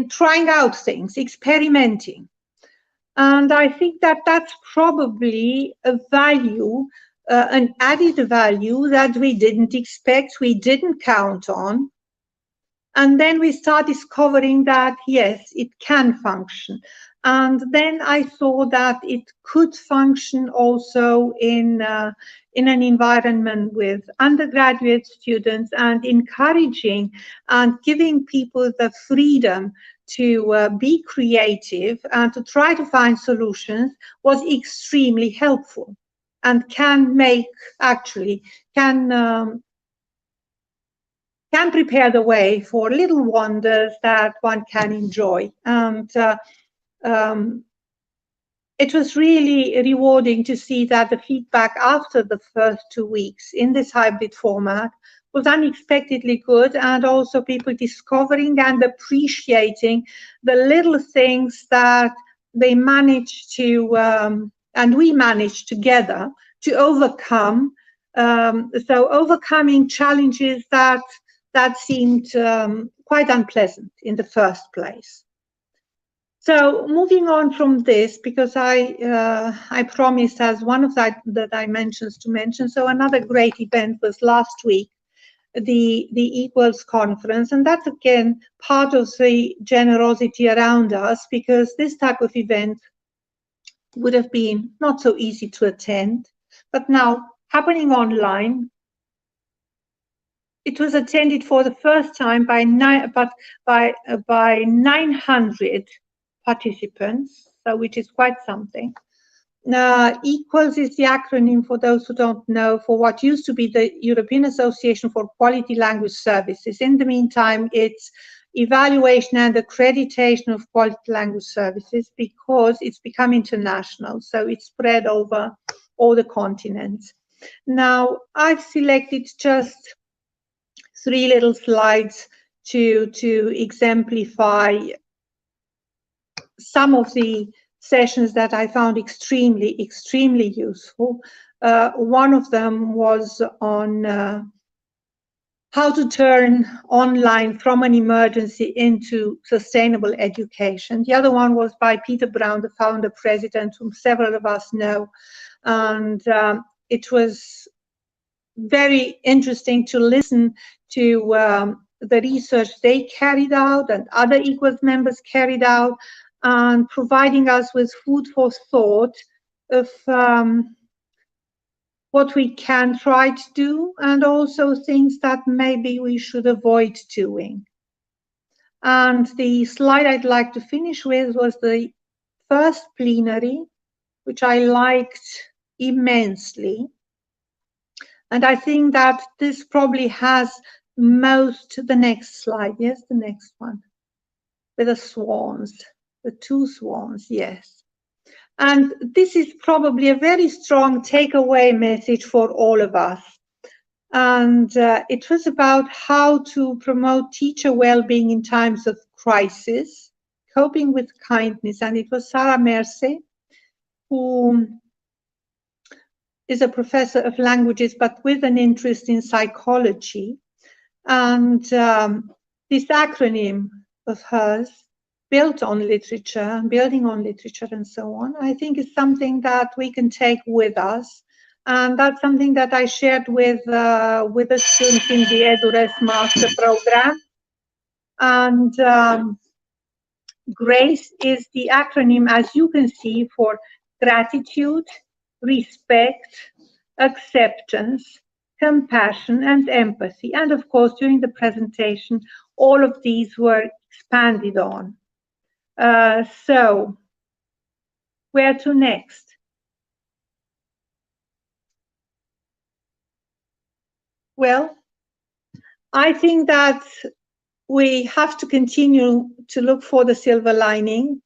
trying out things, experimenting. And I think that that's probably a value, an added value that we didn't expect, we didn't count on. And then we start discovering that, yes, it can function. And then I saw that it could function also in an environment with undergraduate students, and encouraging and giving people the freedom to be creative and to try to find solutions was extremely helpful, and can prepare the way for little wonders that one can enjoy. And it was really rewarding to see that the feedback after the first 2 weeks in this hybrid format was unexpectedly good, and also people discovering and appreciating the little things that they managed to, and we managed together to overcome So overcoming challenges that seemed quite unpleasant in the first place. So moving on from this, because I promised as one of the dimensions to mention, so another great event was last week, the Equals Conference, and that's again part of the generosity around us, because this type of event would have been not so easy to attend, but now happening online. It was attended for the first time by 900 participants, so which is quite something. Equals is the acronym, for those who don't know, for what used to be the European Association for Quality Language Services. In the meantime, it's evaluation and accreditation of quality language services, because it's become international, so it's spread over all the continents. Now, I've selected just 3 little slides to exemplify some of the sessions that I found extremely useful. One of them was on how to turn online from an emergency into sustainable education. The other one was by Peter Brown, the founder president, whom several of us know. And it was very interesting to listen to the research they carried out and other Equals members carried out, and providing us with food for thought of what we can try to do, and also things that maybe we should avoid doing. And the slide I'd like to finish with was the first plenary, which I liked immensely. And I think that this probably has the next slide, yes, the next one, with the swans, the 2 swans, yes. And this is probably a very strong takeaway message for all of us. And it was about how to promote teacher well-being in times of crisis, coping with kindness. And it was Sarah Merce, who is a professor of languages, but with an interest in psychology. And this acronym of hers, built on literature, building on literature and so on, I think is something that we can take with us. And that's something that I shared with the students in the EduRes Master Program. And GRACE is the acronym, as you can see, for gratitude, respect, acceptance, compassion, and empathy. And of course, during the presentation, all of these were expanded on. So, where to next? Well, I think that we have to continue to look for the silver lining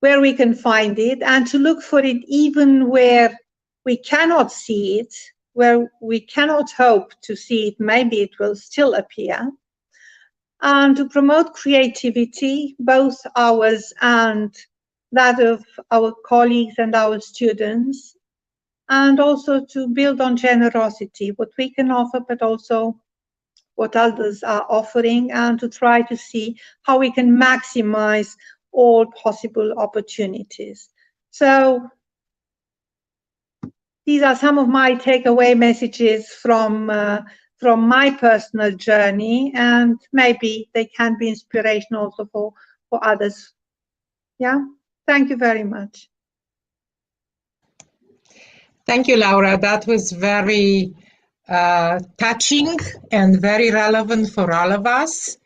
where we can find it, and to look for it even where we cannot see it, where we cannot hope to see it. Maybe it will still appear. And to promote creativity, both ours and that of our colleagues and our students, and also to build on generosity, what we can offer, but also what others are offering, and to try to see how we can maximize all possible opportunities. So these are some of my takeaway messages from my personal journey, and maybe they can be inspiration also for others. Yeah, thank you very much. Thank you, Laura. That was very touching and very relevant for all of us.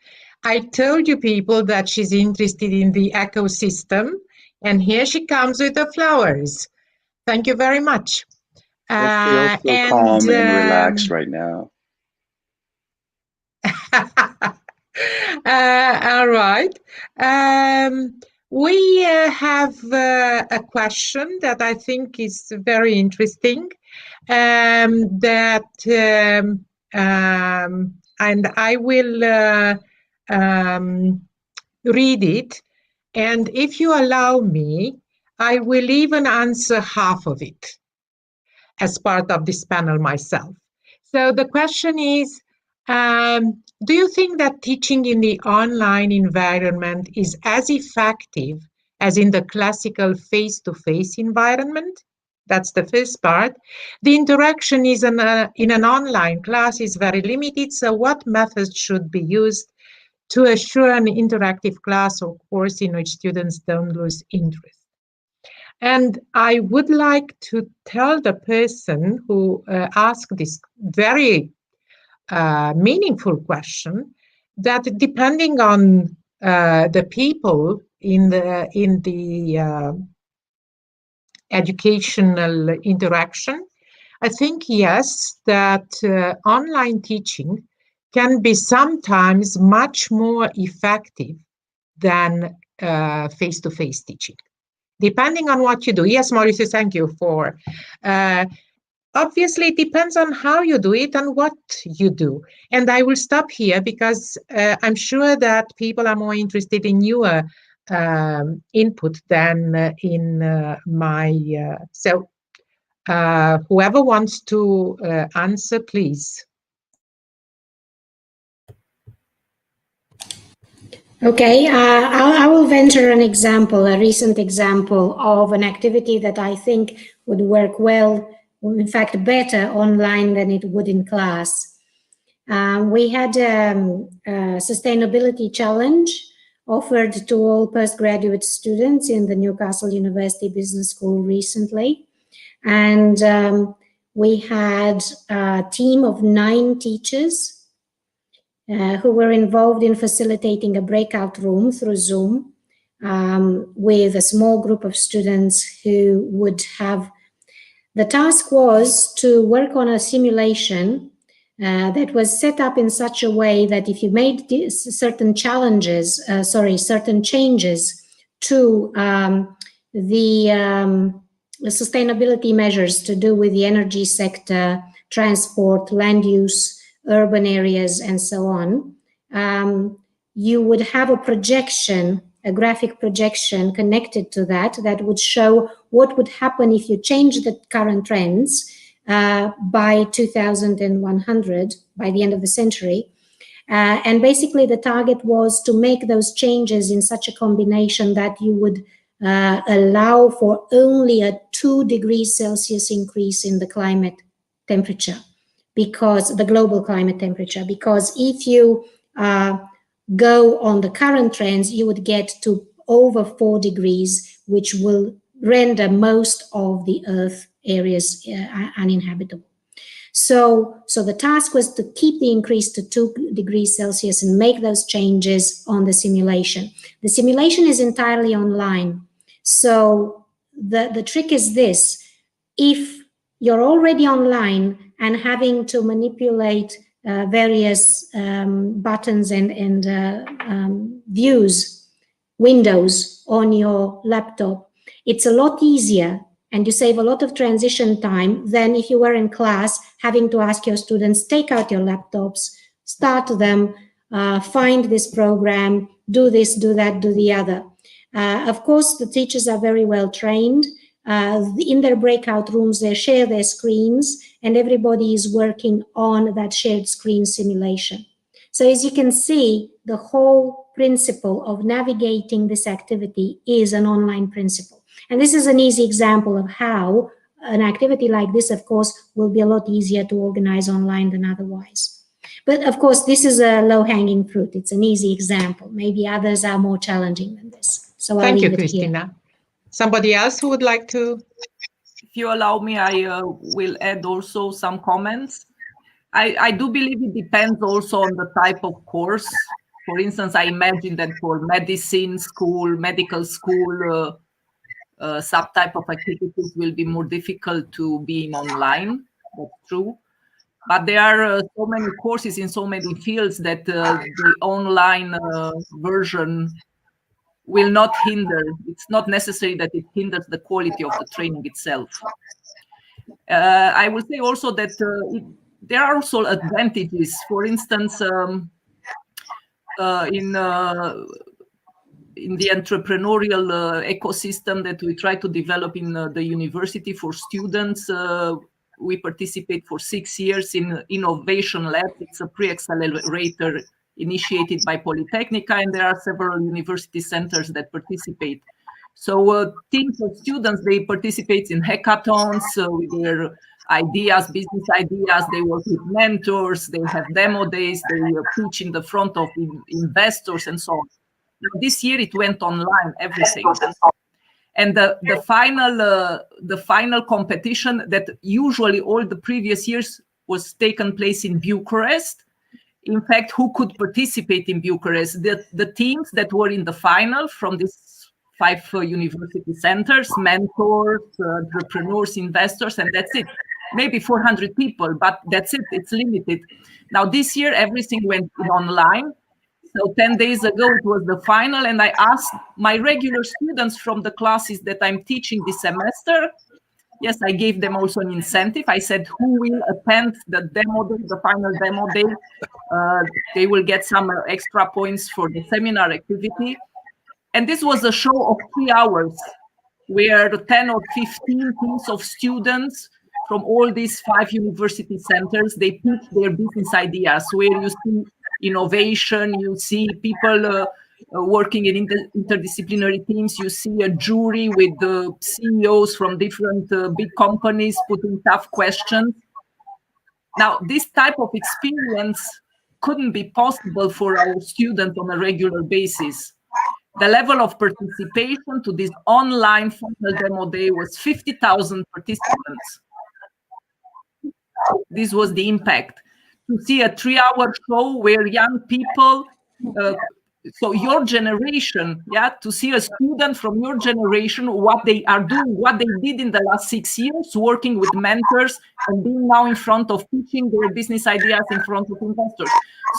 I told you people that she's interested in the ecosystem, and here she comes with the flowers. Thank you very much. I feel so calm and relaxed right now. All right. We have a question that I think is very interesting, and I will read it, and if you allow me, I will even answer half of it. as part of this panel myself. So the question is, do you think that teaching in the online environment is as effective as in the classical face-to-face environment? That's the first part. The interaction is in an online class is very limited, so what methods should be used to assure an interactive class or course in which students don't lose interest? And I would like to tell the person who asked this very meaningful question that depending on the people in the educational interaction, I think, yes, that online teaching can be sometimes much more effective than face-to-face teaching, depending on what you do. Yes, Mauricio, thank you for. Obviously, it depends on how you do it and what you do. And I will stop here because I'm sure that people are more interested in your input than in my. So whoever wants to answer, please. Okay, I will venture an example, a recent example of an activity that I think would work well, in fact, better online than it would in class. We had a sustainability challenge offered to all postgraduate students in the Newcastle University Business School recently. And we had a team of 9 teachers who were involved in facilitating a breakout room through Zoom with a small group of students who would have, the task was to work on a simulation that was set up in such a way that if you made certain changes to the sustainability measures to do with the energy sector, transport, land use, urban areas, and so on, you would have a projection, a graphic projection connected to that would show what would happen if you change the current trends by 2100, by the end of the century. And basically the target was to make those changes in such a combination that you would allow for only a 2 degrees Celsius increase in the climate temperature, because the global climate temperature, because if you go on the current trends, you would get to over 4 degrees, which will render most of the Earth areas uninhabitable. So the task was to keep the increase to 2 degrees Celsius and make those changes on the simulation. The simulation is entirely online. So the trick is this: if you're already online and having to manipulate various buttons and windows on your laptop, it's a lot easier and you save a lot of transition time than if you were in class having to ask your students, take out your laptops, start them, find this program, do this, do that, do the other. Of course, the teachers are very well trained. In their breakout rooms, they share their screens and everybody is working on that shared screen simulation. So as you can see, the whole principle of navigating this activity is an online principle. And this is an easy example of how an activity like this, of course, will be a lot easier to organize online than otherwise. But of course, this is a low-hanging fruit. It's an easy example. Maybe others are more challenging than this. So Thank you, Christina. Somebody else who would like to? If you allow me, I will add also some comments. I do believe it depends also on the type of course. For instance, I imagine that for medicine school, medical school, some type of activities will be more difficult to be online. That's true. But there are so many courses in so many fields that the online version will not hinder. It's not necessary that it hinders the quality of the training itself. I will say also that there are also advantages. For instance, in the entrepreneurial ecosystem that we try to develop in the university for students, we participate for 6 years in Innovation Lab. It's a pre-accelerator initiated by Polytechnica, and there are several university centers that participate. So teams of students, they participate in hackathons with their ideas, business ideas. They work with mentors, they have demo days, they pitch in the front of investors and so on. Now, this year it went online, everything. And the final competition that usually all the previous years was taken place in Bucharest. In fact, who could participate in Bucharest? The teams that were in the final from these 5 university centers, mentors, entrepreneurs, investors, and that's it. Maybe 400 people, but that's it. It's limited. Now, this year, everything went online. So 10 days ago, it was the final, and I asked my regular students from the classes that I'm teaching this semester. Yes, I gave them also an incentive. I said, who will attend the demo day, the final demo day? They will get some extra points for the seminar activity. And this was a show of 3 hours where 10 or 15 teams of students from all these 5 university centers, they pitched their business ideas, where you see innovation, you see people working in interdisciplinary teams, you see a jury with the CEOs from different big companies putting tough questions. Now, this type of experience couldn't be possible for our students on a regular basis. The level of participation to this online final demo day was 50,000 participants. This was the impact. To see a 3-hour show where young people, so your generation, to see a student from your generation, what they are doing, what they did in the last 6 years, working with mentors and being now in front of teaching their business ideas in front of investors.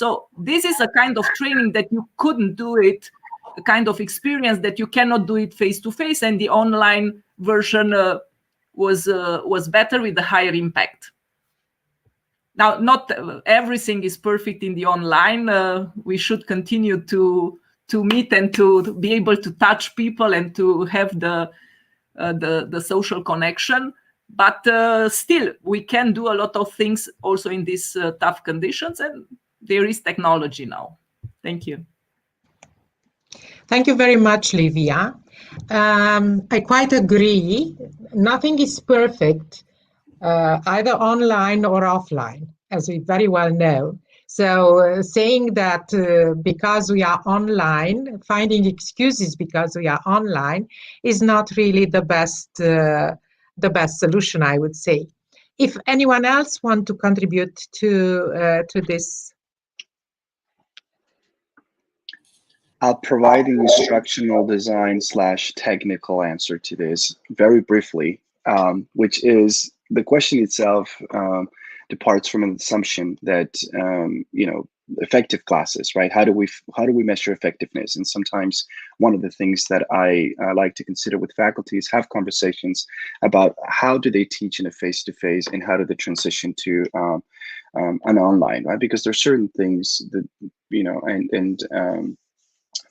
So this is a kind of training that you couldn't do it, a kind of experience that you cannot do it face-to-face, and the online version was better with a higher impact. Now, not everything is perfect in the online. We should continue to meet and to be able to touch people and to have the social connection. But still, we can do a lot of things also in these tough conditions, and there is technology now. Thank you. Thank you very much, Livia. I quite agree. Nothing is perfect, either online or offline, as we very well know. So saying that because we are online, finding excuses because we are online is not really the best solution, I would say. If anyone else want to contribute to this. I'll provide an instructional design / technical answer to this very briefly, which is the question itself departs from an assumption that effective classes, right? How do we measure effectiveness? And sometimes one of the things that I like to consider with faculty is have conversations about how do they teach in a face-to-face and how do they transition to an online, right? Because there are certain things that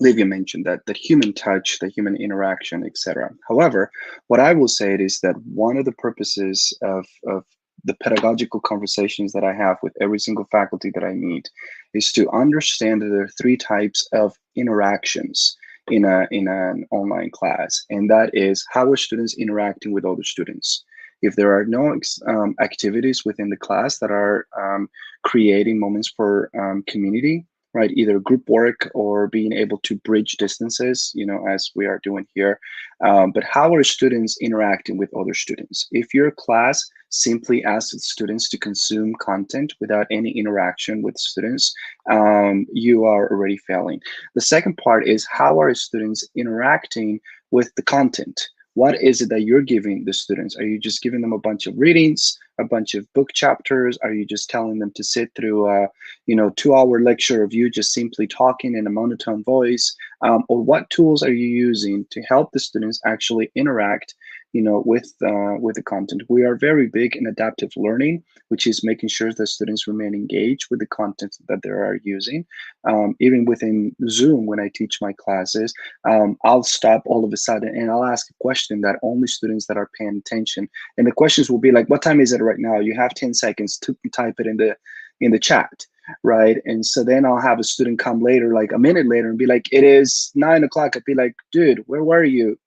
Livia mentioned that human touch, the human interaction, etc. However, what I will say is that one of the purposes of the pedagogical conversations that I have with every single faculty that I meet is to understand that there are 3 types of interactions in an online class, and that is how are students interacting with other students. If there are no activities within the class that are creating moments for community, right, either group work or being able to bridge distances, as we are doing here. But how are students interacting with other students? If your class simply asks students to consume content without any interaction with students, you are already failing. The second part is how are students interacting with the content? What is it that you're giving the students? Are you just giving them a bunch of readings, a bunch of book chapters? Are you just telling them to sit through a 2-hour lecture of you just simply talking in a monotone voice? Or what tools are you using to help the students actually interact, with the content. We are very big in adaptive learning, which is making sure that students remain engaged with the content that they are using. Even within Zoom, when I teach my classes, I'll stop all of a sudden and I'll ask a question that only students that are paying attention. And the questions will be like, what time is it right now? You have 10 seconds to type it in the chat, right? And so then I'll have a student come later, like a minute later, and be like, it is 9 o'clock. I'd be like, dude, where were you,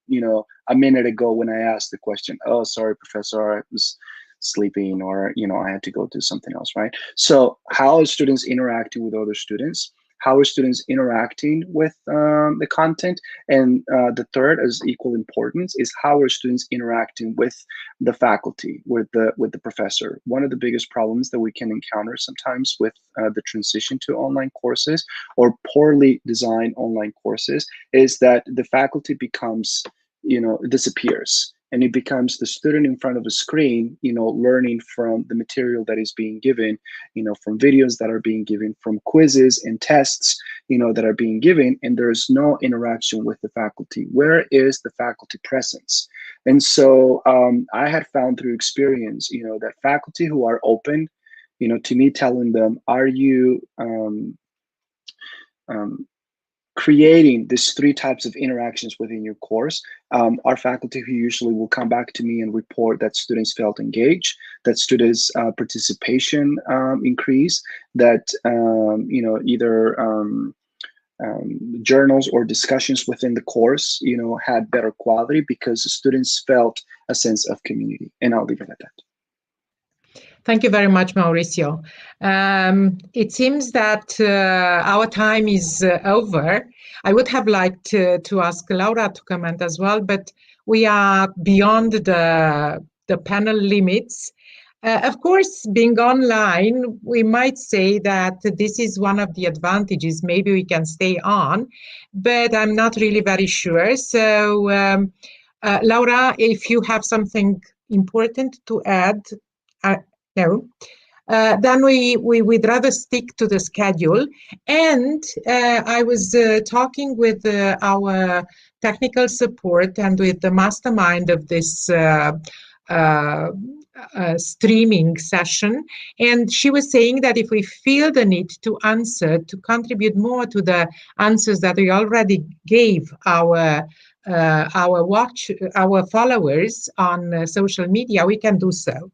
a minute ago when I asked the question? Oh, sorry, professor, I was sleeping, or, I had to go do something else, right? So how are students interacting with other students? How are students interacting with the content? And the third, as equal importance, is how are students interacting with the faculty, with the professor? One of the biggest problems that we can encounter sometimes with the transition to online courses or poorly designed online courses is that the faculty becomes, disappears. And it becomes the student in front of a screen, learning from the material that is being given, from videos that are being given, from quizzes and tests, that are being given, and there's no interaction with the faculty. Where is the faculty presence? And so I had found through experience, that faculty who are open, to me telling them, are you creating these 3 types of interactions within your course, are faculty who usually will come back to me and report that students felt engaged, that students' participation increased, that either journals or discussions within the course, had better quality because the students felt a sense of community. And I'll leave it at that. Thank you very much, Mauricio. It seems that our time is over. I would have liked to ask Laura to comment as well, but we are beyond the panel limits. Of course, being online, we might say that this is one of the advantages. Maybe we can stay on, but I'm not really very sure. So, Laura, if you have something important to add, no, then we would rather stick to the schedule. And I was talking with our technical support and with the mastermind of this streaming session, and she was saying that if we feel the need to contribute more to the answers that we already gave our followers on social media, we can do so.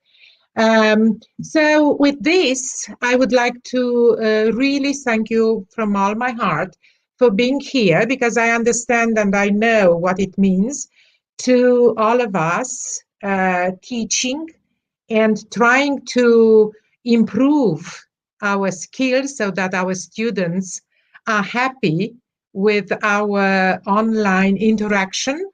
So with this, I would like to really thank you from all my heart for being here, because I understand and I know what it means to all of us teaching and trying to improve our skills so that our students are happy with our online interaction.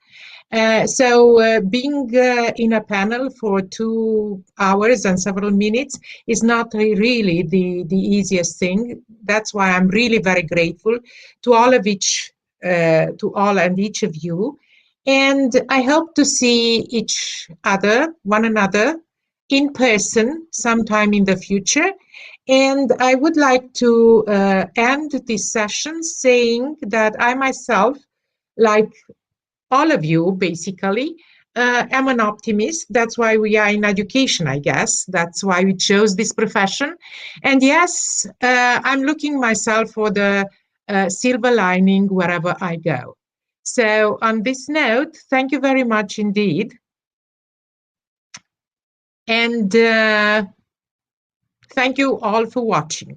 So being in a panel for 2 hours and several minutes is not really the easiest thing. That's why I'm really very grateful to all and each of you. And I hope to see one another in person sometime in the future. And I would like to end this session saying that I myself, like all of you, basically, am an optimist. That's why we are in education, I guess. That's why we chose this profession. And yes, I'm looking myself for the silver lining wherever I go. So on this note, thank you very much indeed. And thank you all for watching.